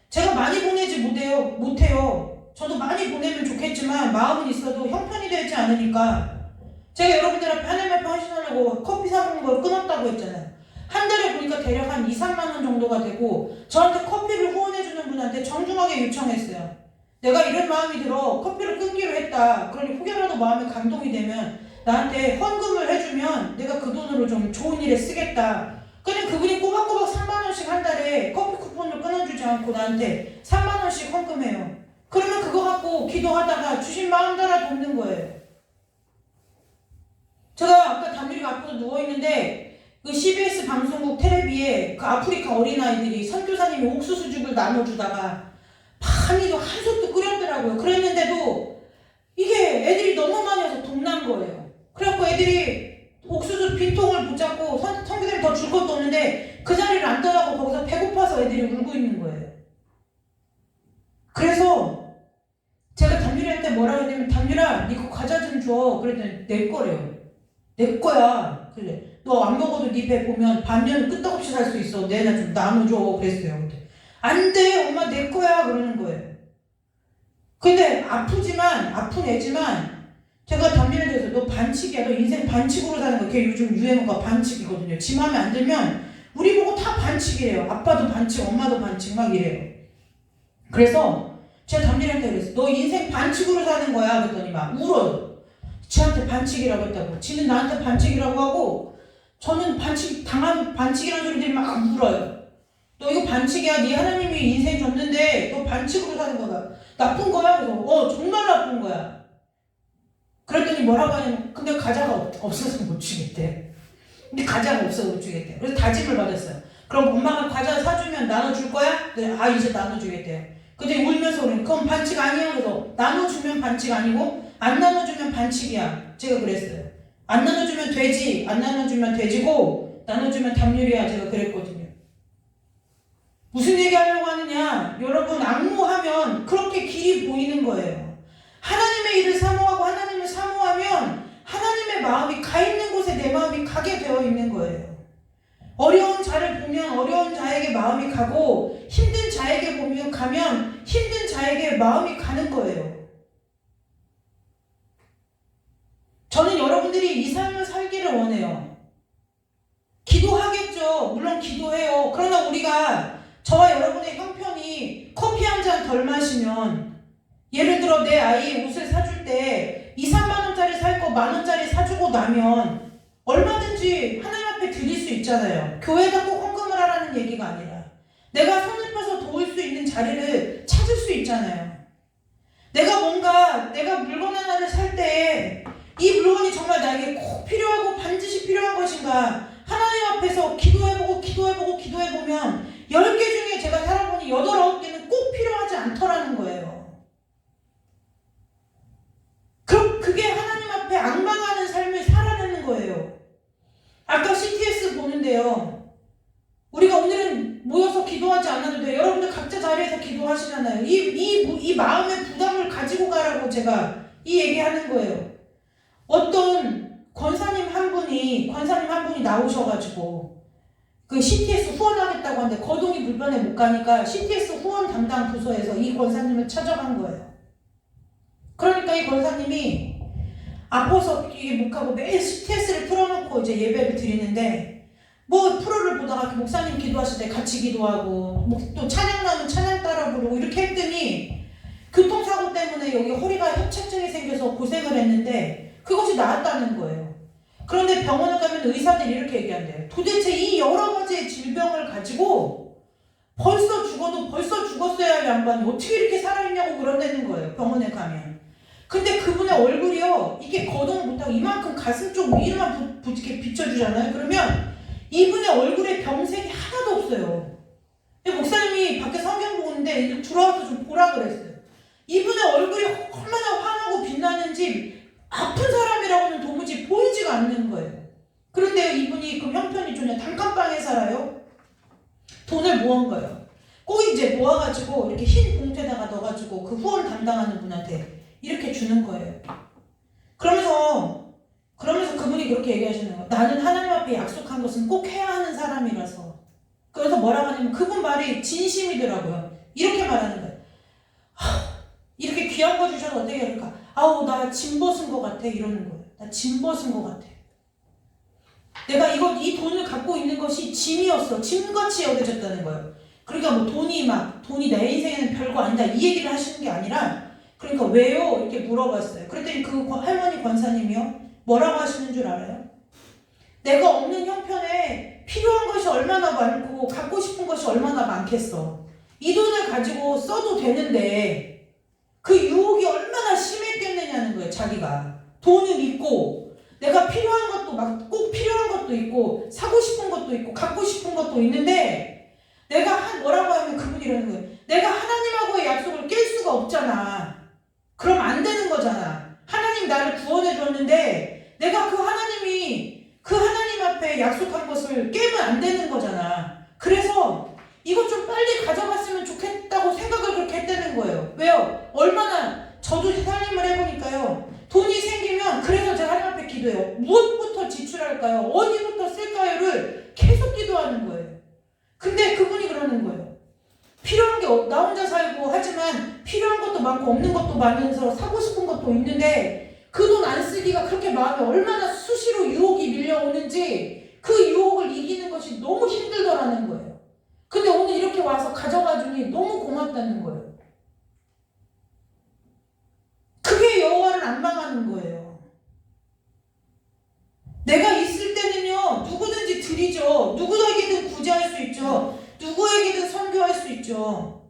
제가 많이 보내지 못해요. 저도 많이 보내면 좋겠지만 마음은 있어도 형편이 되지 않으니까 제가 여러분들 앞에 하나님 앞에 헌신하려고 커피 사먹는 걸 끊었다고 했잖아요. 한 달에 보니까 대략 한 2, 3만 원 정도가 되고 저한테 커피를 후원해주는 분한테 정중하게 요청했어요. 내가 이런 마음이 들어 커피를 끊기로 했다. 그러니 혹여라도 마음에 감동이 되면 나한테 헌금을 해주면 내가 그 돈으로 좀 좋은 일에 쓰겠다. 근데 그분이 꼬박꼬박 3만 원씩 한 달에 커피 쿠폰을 끊어주지 않고 나한테 3만 원씩 헌금해요. 그러면 그거 갖고 기도하다가 주신 마음 따라 돕는 거예요. 제가 아까 담비가 앞으로 누워있는데 그 CBS 방송국 텔레비에 그 아프리카 어린아이들이 선교사님이 옥수수죽을 나눠주다가 밤이도 한솥도 끓였더라고요. 그랬는데도 이게 애들이 너무 많이 와서 동난 거예요. 그래갖고 애들이 옥수수 빈통을 붙잡고 선교사님이 더 줄 것도 없는데 그 자리를 안 떠나고 거기서 배고파서 애들이 울고 있는 거예요. 그래서 제가 담유리한테 뭐라고 했냐면 담유라 니 그 과자 좀 줘. 그랬더니 내 거래요. 내 거야. 그래. 너 안 먹어도 네 배 보면 반년은 끄떡없이 살 수 있어. 내나 좀 나눠줘. 그랬어요. 근데 안 돼. 엄마 내 거야. 그러는 거예요. 근데 아픈 애지만 제가 담비한테 해서 너 반칙이야. 너 인생 반칙으로 사는 거야. 걔 요즘 유행어가 반칙이거든요. 지 마음에 안 들면 우리 보고 다 반칙이래요. 아빠도 반칙, 엄마도 반칙 막 이래요. 그래서 제가 담비한테 그랬어. 너 인생 반칙으로 사는 거야. 그랬더니 막 울어요. 지한테 반칙이라고 했다고. 지는 나한테 반칙이라고 하고 저는 반칙이라는 소리 들으면 막 울어요. 너 이거 반칙이야. 네 하나님이 인생 줬는데 너 반칙으로 사는 거다. 나쁜 거야? 그래서 정말 나쁜 거야. 그랬더니 뭐라고 하냐면 근데 과자가 없어서 못 주겠대. 근데 과자가 없어서 못 주겠대. 그래서 다짐을 받았어요. 그럼 엄마가 과자 사주면 나눠줄 거야? 네, 이제 나눠주겠대요. 근데 울면서 그래. 그럼 반칙 아니야? 그래서 나눠주면 반칙 아니고 안 나눠주면 반칙이야. 제가 그랬어요. 안 나눠주면 돼지, 안 나눠주면 돼지고 나눠주면 담유리야. 제가 그랬거든요. 무슨 얘기 하려고 하느냐? 여러분 앙모하면 그렇게 길이 보이는 거예요. 하나님의 일을 사모하고 하나님을 사모하면 하나님의 마음이 가 있는 곳에 내 마음이 가게 되어 있는 거예요. 어려운 자를 보면 어려운 자에게 마음이 가고 힘든 자에게 가면 힘든 자에게 마음이 가는 거예요. 저는 여러분들이 이 삶을 살기를 원해요. 기도하겠죠. 물론 기도해요. 그러나 우리가 저와 여러분의 형편이 커피 한 잔 덜 마시면, 예를 들어 내 아이 옷을 사줄 때 2, 3만 원짜리 살 거 1만 원짜리 사주고 나면 얼마든지 하나님 앞에 드릴 수 있잖아요. 교회가 꼭 헌금을 하라는 얘기가 아니라 내가 손을 펴서 도울 수 있는 자리를 찾을 수 있잖아요. 내가 물건 하나를 살 때 이 물건이 정말 나에게 꼭 필요하고 반드시 필요한 것인가, 하나님 앞에서 기도해보면 10개 중에 제가 살아보니 8, 9개는 꼭 필요하지 않더라는 거예요. 그럼 그게 하나님 앞에 앙망하는 삶을 살아내는 거예요. 아까 CTS 보는데요, 우리가 오늘은 모여서 기도하지 않아도 돼요. 여러분들 각자 자리에서 기도하시잖아요. 이 마음의 부담을 가지고 가라고 제가 이 얘기하는 거예요. 어떤 권사님 한 분이 나오셔가지고 그 CTS 후원하겠다고 하는데 거동이 불편해 못 가니까 CTS 후원 담당 부서에서 이 권사님을 찾아간 거예요. 그러니까 이 권사님이 아파서 이게 못 가고 매일 CTS를 틀어놓고 이제 예배를 드리는데, 뭐 프로를 보다가 목사님 기도하실 때 같이 기도하고 또 찬양 나오면 찬양 따라 부르고 이렇게 했더니 교통사고 때문에 여기 허리가 협착증이 생겨서 고생을 했는데 그것이 나았다는 거예요. 그런데 병원에 가면 의사들이 이렇게 얘기한대요. 도대체 이 여러 가지의 질병을 가지고 벌써 죽었어야 할 양반이 어떻게 이렇게 살아있냐고 그런다는 거예요. 병원에 가면. 근데 그분의 얼굴이요, 이게 거동을 못하고 이만큼 가슴 쪽 위로만 이렇게 비춰주잖아요. 그러면 이분의 얼굴에 병색이 하나도 없어요. 목사님이 밖에 성경 보는데 들어와서 좀 보라 그랬어요. 이분의 얼굴이 얼마나 환하고 빛나는지 아픈 사람이라고는 도무지 보이지가 않는 거예요. 그런데 이분이 그 형편이 좋냐, 단칸방에 살아요. 돈을 모은 거예요. 꼭 이제 모아가지고 이렇게 흰 봉투에다가 넣어가지고 그 후원 담당하는 분한테 이렇게 주는 거예요. 그러면서 그분이 그렇게 얘기하시는 거예요. 나는 하나님 앞에 약속한 것은 꼭 해야 하는 사람이라서. 그래서 뭐라고 하냐면 그분 말이 진심이더라고요. 이렇게 말하는 거예요. 이렇게 귀한 거 주셔서 어떻게 할까? 아우, 나 짐 벗은 것 같아. 이러는 거예요. 나 짐 벗은 것 같아. 내가 이 돈을 갖고 있는 것이 짐이었어. 짐같이 여겨졌다는 거예요. 그러니까 뭐 돈이 내 인생에는 별거 아니다, 이 얘기를 하시는 게 아니라, 그러니까 왜요? 이렇게 물어봤어요. 그랬더니 그 할머니 권사님이요, 뭐라고 하시는 줄 알아요? 내가 없는 형편에 필요한 것이 얼마나 많고 갖고 싶은 것이 얼마나 많겠어. 이 돈을 가지고 써도 되는데 그 유혹이 얼마나 심했겠느냐는 거예요. 자기가 돈은 있고 내가 필요한 것도 막 꼭 필요한 것도 있고 사고 싶은 것도 있고 갖고 싶은 것도 있는데 내가 뭐라고 하면 그분이 이러는 거예요. 내가 하나님하고의 약속을 깰 수가 없잖아. 그럼 안 되는 거잖아. 하나님 나를 구원해 줬는데 내가 그 하나님 앞에 약속한 것을 깨면 안 되는 거잖아. 그래서 이거 좀 빨리 가져갔으면 좋겠다고 생각을 그렇게 했다는 거예요. 왜요? 얼마나 저도 살림을 해보니까요. 돈이 생기면 그래서 제가 하나님 앞에 기도해요. 무엇부터 지출할까요? 어디부터 쓸까요?를 계속 기도하는 거예요. 근데 그분이 그러는 거예요. 필요한 게 나 혼자 살고 하지만 필요한 것도 많고 없는 것도 많으면서 사고 싶은 것도 있는데 그 돈 안 쓰기가 그렇게 마음에 얼마나 수시로 유혹이 밀려오는지 그 유혹을 이기는 것이 너무 힘들더라는 거예요. 근데 오늘 이렇게 와서 가져가 주니 너무 고맙다는 거예요. 그게 여호와를 안 망하는 거예요. 내가 있을 때는요, 누구든지 드리죠. 누구에게든 구제할 수 있죠. 누구에게든 선교할 수 있죠.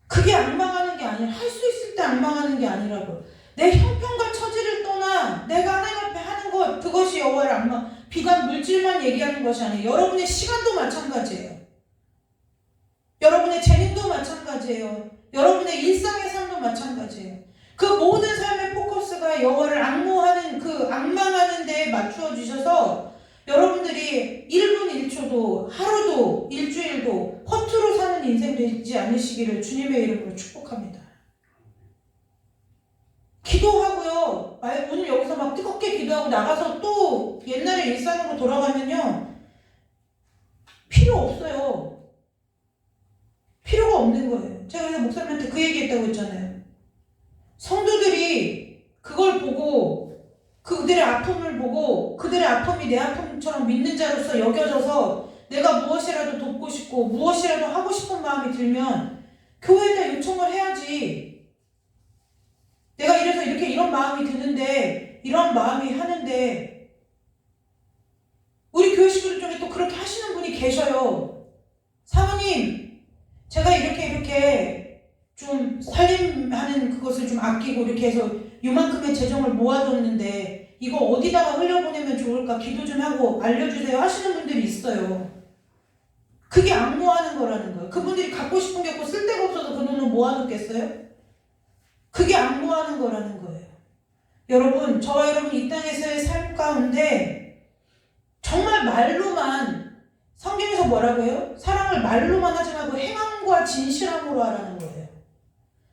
그게 안 망하는 게 아니라, 할 수 있을 때 안 망하는 게 아니라고요. 내 형편과 처지를 떠나 내가 하나님 앞에 하는 것, 그것이 여호와를 안 망. 비단 물질만 얘기하는 것이 아니에요. 여러분의 시간도 마찬가지예요. 여러분의 재능도 마찬가지예요. 여러분의 일상의 삶도 마찬가지예요. 그 모든 삶의 포커스가 여호와를 앙모하는 그 앙망하는 데에 맞추어 주셔서 여러분들이 1분 1초 없어도 하루도 일주일도 허투루 사는 인생 되지 않으시기를 주님의 이름으로 축복합니다. 기도하고요. 오늘 여기서 막 뜨겁게 기도하고 나가서 또 옛날의 일상으로 돌아가면요. 필요 없어요. 필요가 없는 거예요. 제가 그래서 목사님한테 그 얘기했다고 했잖아요. 성도들이 그걸 보고 그들의 아픔을 보고 그들의 아픔이 내 아픔처럼 믿는 자로서 여겨져서 내가 무엇이라도 돕고 싶고 무엇이라도 하고 싶은 마음이 들면 교회에다 요청을 해야지. 내가 이래서 이런 마음이 드는데 이런 마음이 하는데 우리 교회 식구들 중에 또 그렇게 하시는 분이 계셔요. 사모님 제가 이렇게 좀 살림하는 그것을 좀 아끼고 이렇게 해서 요만큼의 재정을 모아뒀는데 이거 어디다가 흘려보내면 좋을까 기도 좀 하고 알려주세요 하시는 분들이 있어요. 그게 앙모하는 거라는 거예요. 그분들이 갖고 싶은 게 없고 쓸데가 없어서 그 돈을 모아놓겠어요? 그게 앙모하는 거라는 거예요. 여러분, 저와 여러분 이 땅에서의 삶 가운데 정말 말로만 성경에서 뭐라고 해요? 사랑을 말로만 하지 말고 행함과 진실함으로 하라는 거예요.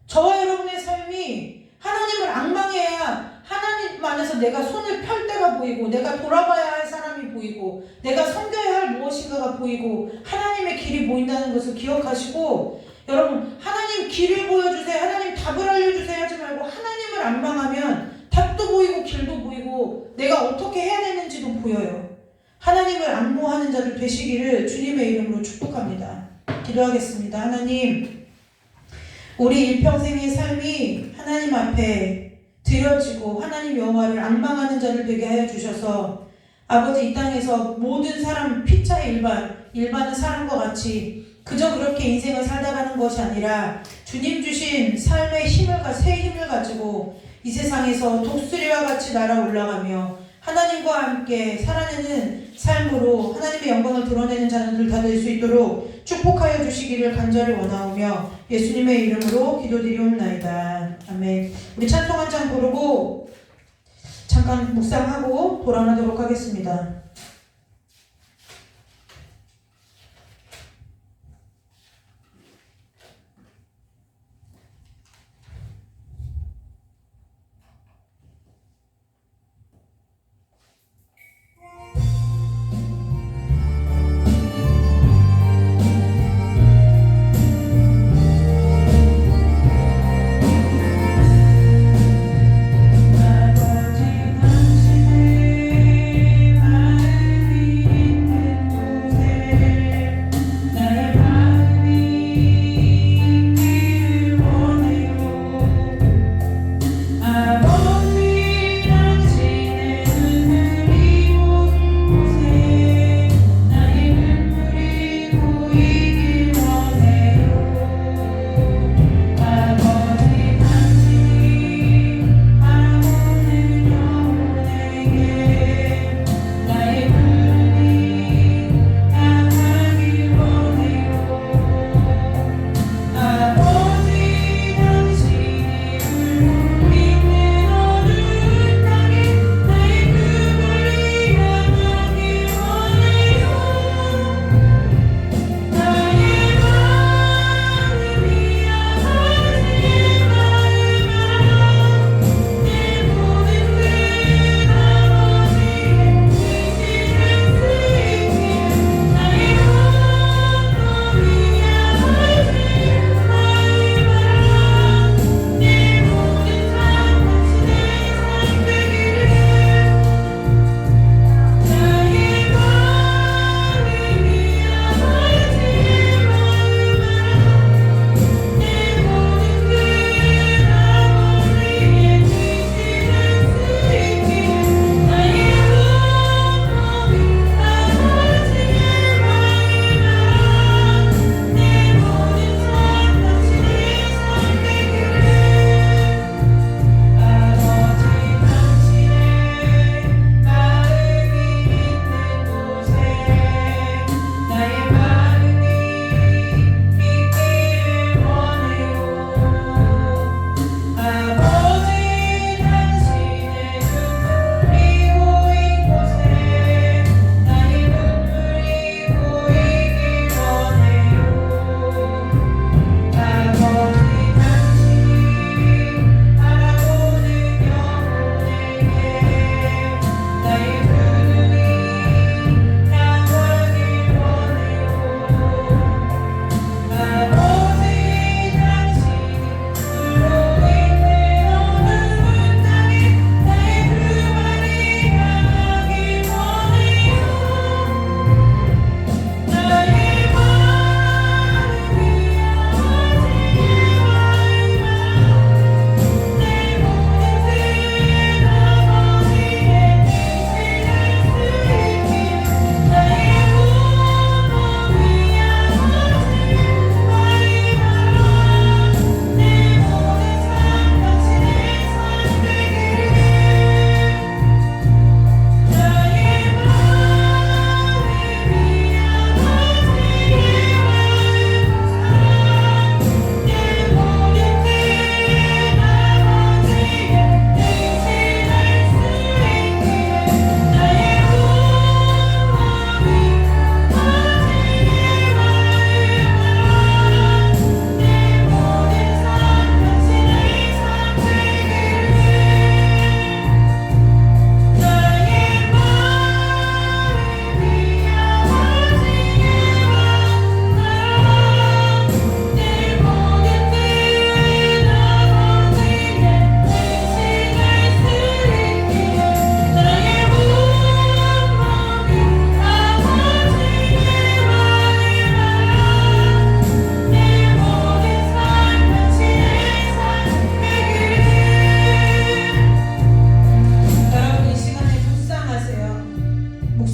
저와 여러분의 삶이 하나님을 앙망해야 하나님 안에서 내가 손을 펼 때가 보이고 내가 돌아봐야 할 사람이 보이고 내가 섬겨야 할 무엇인가가 보이고 하나님의 길이 보인다는 것을 기억하시고 여러분 하나님 길을 보여주세요. 하나님 답을 알려주세요 하지 말고 하나님을 앙망하면 답도 보이고 길도 보이고 내가 어떻게 해야 되는지도 보여요. 하나님을 앙모하는 자들 되시기를 주님의 이름으로 축복합니다. 기도하겠습니다. 하나님 우리 일평생의 삶이 하나님 앞에 드려지고 하나님 여호와를 앙망하는 자들 되게 하여 주셔서 아버지 이 땅에서 모든 사람 피차 일반은 사람과 같이 그저 그렇게 인생을 살다가는 것이 아니라 주님 주신 삶의 새 힘을 가지고 이 세상에서 독수리와 같이 날아 올라가며 하나님과 함께 살아내는 삶으로 하나님의 영광을 드러내는 자녀들 다 될 수 있도록 축복하여 주시기를 간절히 원하오며 예수님의 이름으로 기도드리옵나이다. 아멘. 우리 찬송 한 장 부르고 잠깐 묵상하고 돌아가도록 하겠습니다. 아버지 당신의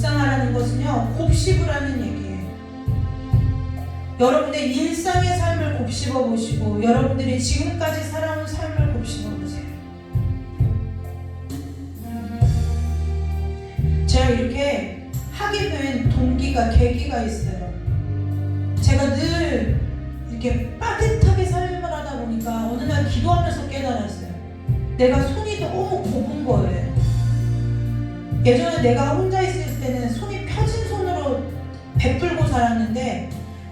묵상하라는 것은요, 곱씹으라는 얘기예요. 여러분의 일상의 삶을 곱씹어 보시고 여러분들이 지금까지 살아온 삶을 곱씹어 보세요. 제가 이렇게 하게 된 동기가, 계기가 있어요. 제가 늘 이렇게 빠듯하게 삶을 하다 보니까 어느 날 기도하면서 깨달았어요. 내가 손이 너무 곱은 거예요. 예전에 내가 혼자 있을 때는 손이 펴진 손으로 베풀고 살았는데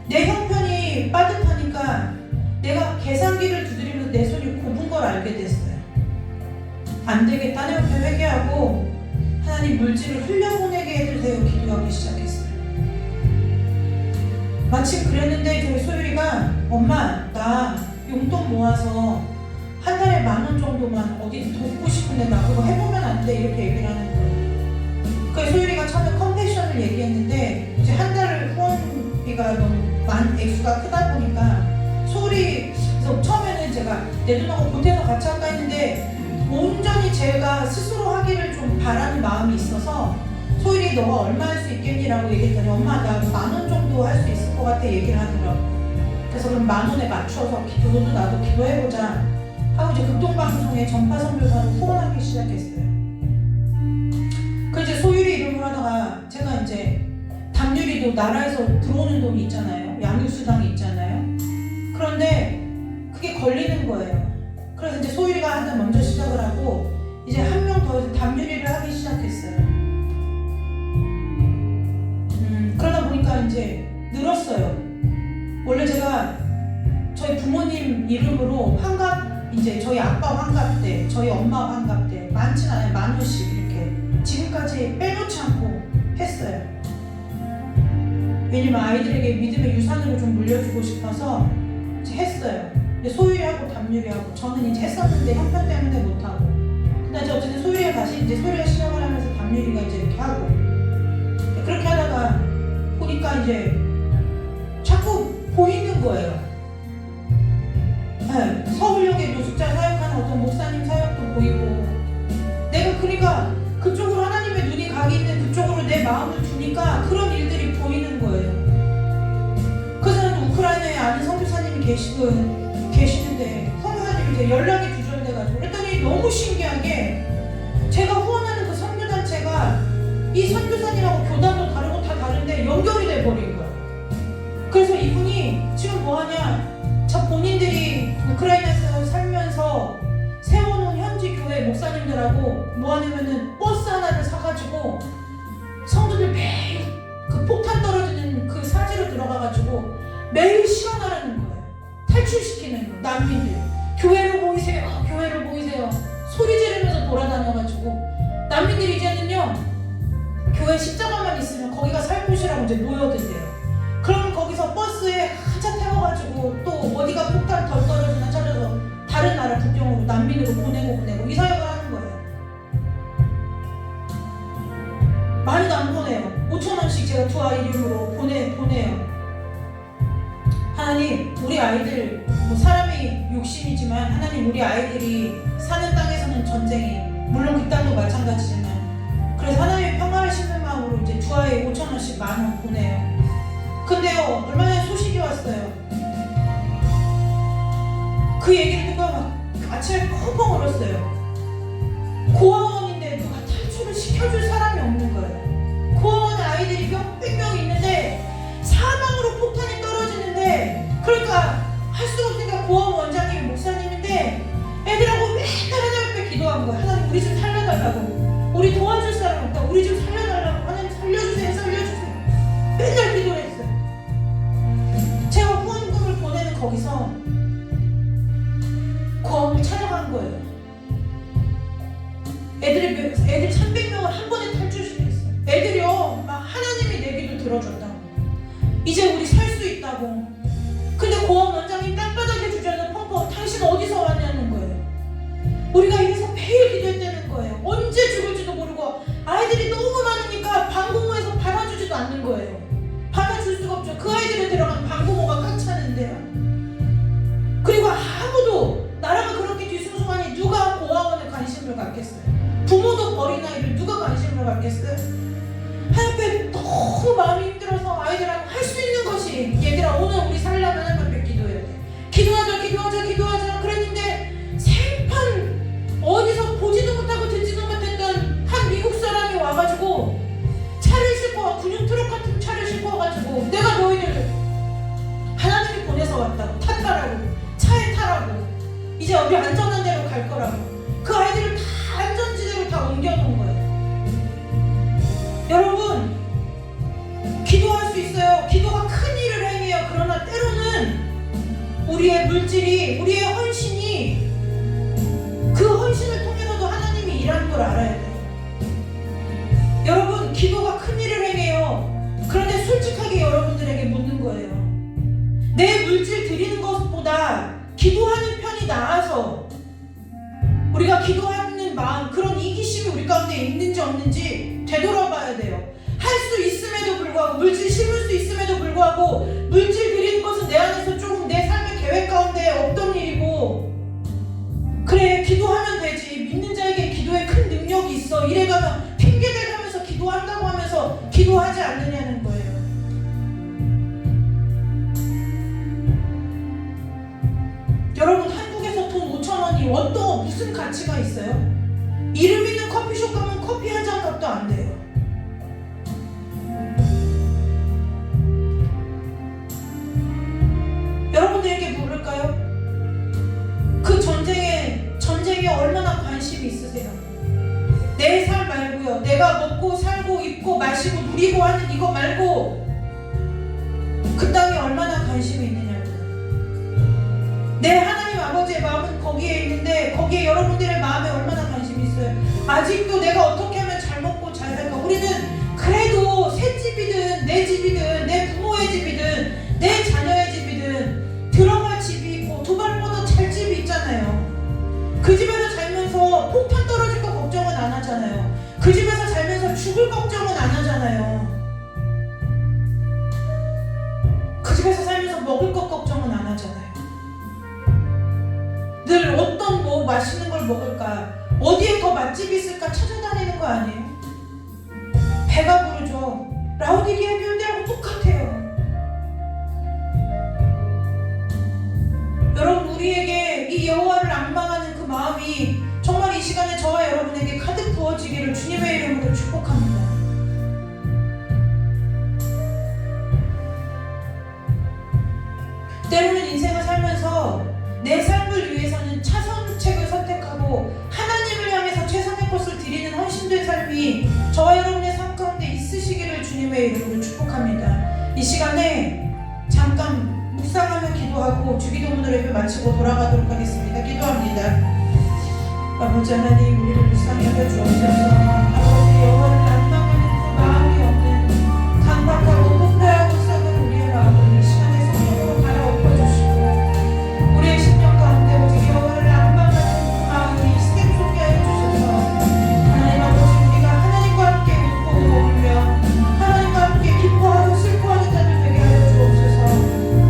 내 형편이 빠듯하니까 내가 계산기를 두드리면서 내 손이 곱은 걸 알게 됐어요. 안 되겠다. 하나님 앞에 회개하고 하나님 물질을 흘려보내게 해주세요. 기도하기 시작했어요. 마침 그랬는데 저희 소율이가 엄마 나 용돈 모아서 한 달에 10,000원 정도만 어디 돕고 싶은데 나 그거 해보면 안 돼? 이렇게 얘기를 하는 거예요. 그래서 소율이가 처음에 컴패션을 얘기했는데 이제 한 달 후원비가 너무 액수가 크다 보니까 소율이 그래서 처음에는 제가 내 돈하고 보태서 같이 할까 했는데 온전히 제가 스스로 하기를 좀 바라는 마음이 있어서 소율이 너가 얼마 할 수 있겠니라고 얘기했더니 엄마 나 10,000원 정도 할 수 있을 것 같아 얘기를 하더라고. 그래서 그럼 10,000원에 맞춰서 너도 나도 기도해보자 하고 이제 극동방송에 전파 선교사로 후원하기 시작했어요. 그 이제 소율이 이름을 하다가 제가 이제 담유리도 나라에서 들어오는 돈이 있잖아요. 양육수당이 있잖아요. 그런데 그게 걸리는 거예요. 그래서 이제 소율이가 한번 먼저 시작을 하고 이제 한 명 더 담유리를 하기 시작했어요. 그러다 보니까 이제 늘었어요. 원래 제가 저희 부모님 이름으로 환갑 이제 저희 아빠 환갑 때, 저희 엄마 환갑 때 많진 않아요. 10,000원씩 이렇게 지금까지 빼놓지 않고 했어요. 왜냐면 아이들에게 믿음의 유산으로 좀 물려주고 싶어서 이제 했어요. 근데 소율이하고 담유리하고 저는 이제 했었는데 형편 때문에 못하고. 근데 이제 어쨌든 소율이가 다시 이제 소율이가 시작을 하면서 담유리가 이제 이렇게 하고. 그렇게 하다가 보니까 이제 자꾸 보이는 거예요. 네, 서울역에 노숙자 사역하는 어떤 목사님 사역도 보이고 내가 그러니까 그쪽으로 하나님의 눈이 가기 있는 그쪽으로 내 마음을 두니까 그런 일들이 보이는 거예요. 그래서 우크라이나에 아는 선교사님이 계시는데 선교사님이 이제 연락이 두절돼가지고 그랬더니 너무 신기하게 제가 후원하는 그 선교단체가 이 선교사님하고 교단도 다르고 다 다른데 연결이 돼버린 거예요. 그래서 이분이 지금 뭐하냐, 저 본인들이 우크라이나에서 살면서 세워놓은 현지 교회 목사님들하고 뭐하냐면은 버스 하나를 사가지고 성도들 매일 그 폭탄 떨어지는 그 사지로 들어가가지고 매일 실현하라는 거예요. 탈출시키는 거예요. 난민들 교회로 모이세요, 교회로 모이세요 소리 지르면서 돌아다녀가지고 난민들이 이제는요 교회 십자가만 있으면 거기가 살 곳이라고 이제 모여든대요. 그럼 거기서 버스에 한차 태워가지고 또 어디가 폭탄 덜 떨어지나 찾아서 다른 나라 국경으로 난민으로 보내고 이 사역을 하는 거예요. 많이도 안 보내요. 5,000원씩 제가 두 아이 이름으로 보내요. 하나님 우리 아이들 뭐 사람이 욕심이지만 하나님 우리 아이들이 사는 땅에서는 전쟁이 물론 그 땅도 마찬가지지만 그래서 하나님의 평화를 심는 마음으로 이제 두 아이 5,000원씩 10,000원 보내요. 근데요 얼마 전에 소식이 왔어요. 그 얘기를 듣고 막 아침에 펑펑 울었어요. 고아원인데 누가 탈출을 시켜줄 사람이 없는 거예요. 고아원에 아이들이 몇백 명이 있는데 사방으로 폭탄이 떨어지는데 그러니까 할 수가 없으니까 고아원 원장님이 목사님인데 애들하고 맨날 하나님 앞에 기도한 거예요. 하나님 우리 좀 살려달라고, 우리 도와줄 사람 없다, 우리 좀 살려달라고, 하나님 살려주세요 맨날 기도를 했어요. 제가 후원금을 보내는 거기서 고아원을 찾아간 거예요. 애들 300명을 한 번에 탈출시켰어요. 애들이요 막 하나님이 내 기도 들어줬다고, 이제 우리 살 수 있다고. 근데 고아원 원장님 땅바닥에 주저앉아 펑펑 당신 어디서 왔냐는 거예요. 우리가 이래서 매일 기도했다는 거예요. 언제 죽을지도 모르고 아이들이 너무 많으니까 방공호에서 받아주지도 않는 거예요. 받아줄 수가 없죠. 그 아이들에 들어간 방공호가 꽉 차는데요. 그리고 아무도 나라가 그렇게 뒤숭숭하니 누가 고아원에 관심을 갖겠어요. 부모도 버린 아이를 누가 관심을 갖겠어요. 하나님 이제 우리 안전한 데로 갈 거라고. 그 아이들을 다 안전지대로 다 옮겨놓은 거예요. 여러분, 기도할 수 있어요. 기도가 큰 일을 행해요. 그러나 때로는 우리의 물질이, 우리의 헌신이, 그 헌신을 통해서도 하나님이 일하는 걸 알아야 돼요. 여러분, 기도가 큰 일을 행해요. 그런데 솔직하게 여러분들에게 묻는 거예요. 내 물질 드리는 것보다 기도하는 편이 나아서 우리가 기도하는 마음, 그런 이기심이 우리 가운데 있는지 없는지 되돌아봐야 돼요. 할 수 있음에도 불구하고, 물질 심을 수 있음에도 불구하고 물질 드리는 것은 내 안에서 조금 내 삶의 계획 가운데 없던 일이고, 그래 기도하면 되지, 믿는 자에게 기도에 큰 능력이 있어, 이래가면 핑계대가면서 기도한다고 하면서 기도하지 않느냐는 거예요. 여러분, 한국에서 돈 5,000원이 무슨 가치가 있어요? 이름 있는 커피숍 가면 커피 한 잔 값도 안 돼요. 여러분들에게 물을까요? 그 전쟁에 얼마나 관심이 있으세요? 내 삶 말고요. 내가 먹고 살고 입고 마시고 누리고 하는 이거 말고 그 땅에 얼마나 관심이 있느냐고요. 내 하나님 아버지의 마음은 거기에 있는데 거기에 여러분들의 마음에 얼마나 관심이 있어요? 아직도 내가 어떻게 하면 잘 먹고 잘 살까? 우리는 그래도 새 집이든 내 집이든 내 부모의 집이든 내 자녀의 집이든 들어갈 집이 있고 두 발 뻗어 잘 집이 있잖아요. 그 집에서 살면서 폭탄 떨어질 거 걱정은 안 하잖아요. 그 집에서 살면서 죽을 걱정은 안 하잖아요. 그 집에서 살면서 먹을 것 걱정은 안 하잖아요. 늘 어떤 맛있는 걸 먹을까, 어디에 더 맛집이 있을까 찾아다니는 거 아니에요? 배가 부르죠. 라오디게아 교인들하고 똑같아요. 여러분, 우리에게 이 여호와를 앙망하는 그 마음이 정말 이 시간에 저와 여러분에게 가득 부어지기를 주님의 이름으로 축복합니다. 때로는 인생을 살면서 내 삶을 위해서는 차선책을 선택하고 하나님을 향해서 최선의 것을 드리는 헌신된 삶이 저와 여러분의 삶 가운데 있으시기를 주님의 이름으로 축복합니다. 이 시간에 잠깐 묵상하며 기도하고 주기도문으로 예배 마치고 돌아가도록 하겠습니다. 기도합니다. 아버지 하나님, 우리를 불쌍히 여겨주옵소서. 아버지, 여호와를 앙망하는 그 마음이 없는 강박하고 폭발하고 썩은 우리의 마음을 이 시간에 성령으로 갈아엎어주시고 우리의 심령 가운데 오직 여호와를 앙망하는 그 마음이 스텝 하여 주셔서 하나님 아버지, 우리가 하나님과 함께 웃고 울며 하나님과 함께 기뻐하고 슬퍼하는 자들 되게 하여 주옵소서.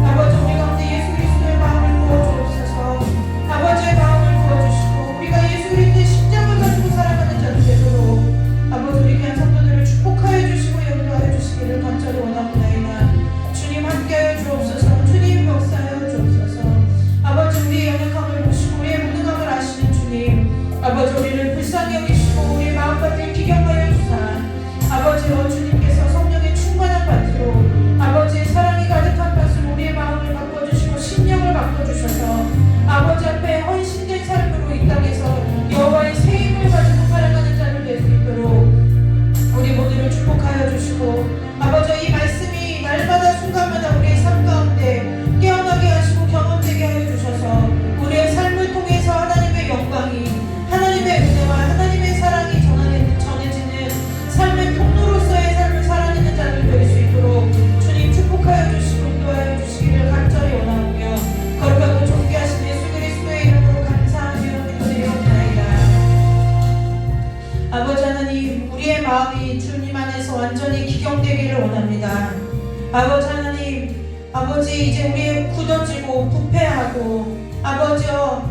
아버지, 우리 가운데 예수 그리스도의 마음을 부어주옵소서. 아버지의 마음을 부어주시고 우리가 예수 그리스도의 십자가를 가지고 살아가는 자들 되도록 아버지, 우리 귀한 성도들을 축복하여 주시고 용서하여 주시기를 간절히 원하옵나이다. 주님 함께하여 주옵소서. 주님 역사하여 주옵소서. 아버지, 우리의 연약함을 보시고 우리의 무능함을 아시는 주님, 아버지, 우리를 불쌍히 여기시고 우리의 마음밭을 기경하여 주사 아버지여, 주님께서 성령의 충만한 밭으로 아버지의 사랑이 가득한 밭으로 우리의 마음을 바꿔주시고 심령을 바꿔주셔서 아버지 앞에 헌신된 삶으로 이 땅에서 여호와의 새 힘을 가지고 살아가는 자를 될 수 있도록 우리 모두를 축복하여 주시고 아버지, 이 말씀이 날마다 순간마다 우리의 삶 가운데 깨어나게 하시고 경험되게 하여 주셔서 우리의 삶을 통해서 하나님의 영광이, 하나님의 은혜와 하나님의 사랑이 전해지는 삶의 통로로서의 삶을 살아내는 자들 될 수 있도록 주님 축복하여 주시고 인도하여 주시기를 간절히 원하오며 거룩하고 존귀하신 예수 그리스도의 이름으로 감사하며 기도드리옵나이다. 아버지 하나님, 우리의 마음이 주님 안에서 완전히 기경되기를 원합니다. 아버지 하나님, 아버지, 이제 우리 굳어지고 부패하고 아버지여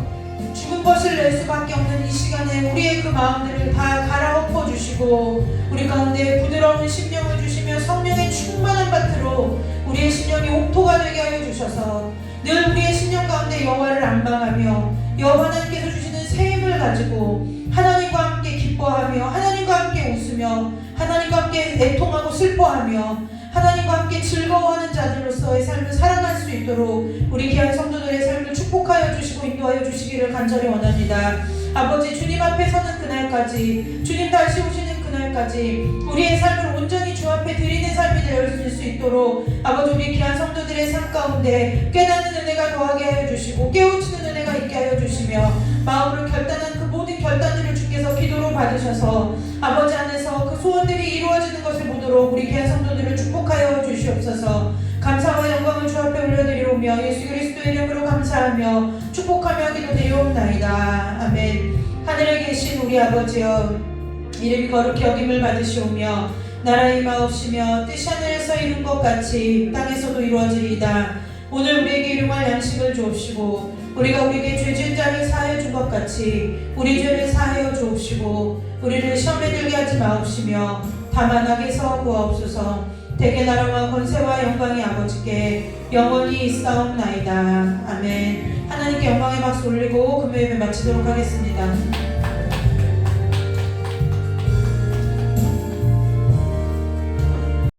죽은 것을 낼 수밖에 없는 이 시간에 우리의 그 마음들을 다 갈아엎어 주시고 우리 가운데 부드러운 심령을 주시며 성령의 충만한 밭으로 우리의 심령이 옥토가 되게 하여 주셔서 늘 우리의 심령 가운데 여호와를 앙망하며 여호와 하나님께서 주시는 새 힘을 가지고 하나님과 함께 기뻐하며 하나님과 함께 웃으며 하나님과 함께 애통하고 슬퍼하며 하나님과 함께 즐거워하는 자들로서의 삶을 살아갈 수 있도록 우리 귀한 성도들의 삶을 축복하여 주시고 인도하여 주시기를 간절히 원합니다. 아버지, 주님 앞에 서는 그날까지, 주님 다시 오시는 그날까지 우리의 삶을 온전히 주 앞에 드리는 삶이 되어질 수 있도록 아버지, 우리 귀한 성도들의 삶 가운데 깨닫는 은혜가 더하게 하여 주시고 깨우치는 은혜가 있게 하여 주시며 마음으로 결단한 그 모든 결단들을 주께서 기도로 받으셔서 아버지 안에서 그 소원들이 이루어지는 것을 보도록 우리 귀한 성도들을 축복하여 주시옵소서. 감사와 영광을 주 앞에 올려드리오며 예수 그리스도의 이름으로 감사하며 축복하며 기도드리옵나이다. 아멘. 하늘에 계신 우리 아버지여, 이름이 거룩히 여김을 받으시오며 나라의 임하옵시며 뜻이 하늘에서 이룬 것 같이 땅에서도 이루어지리이다. 오늘 우리에게 일용할 양식을 주옵시고 우리가 우리에게 죄 지은 자를 사하여 준 것 같이 우리 죄를 사하여 주옵시고 우리를 시험에 들게 하지 마옵시며 다만 악에서 구하옵소서. 대개 나라와 권세와 영광이 아버지께 영원히 있사옵나이다. 아멘. 하나님께 영광의 박수 올리고 금요 예배 마치도록 하겠습니다.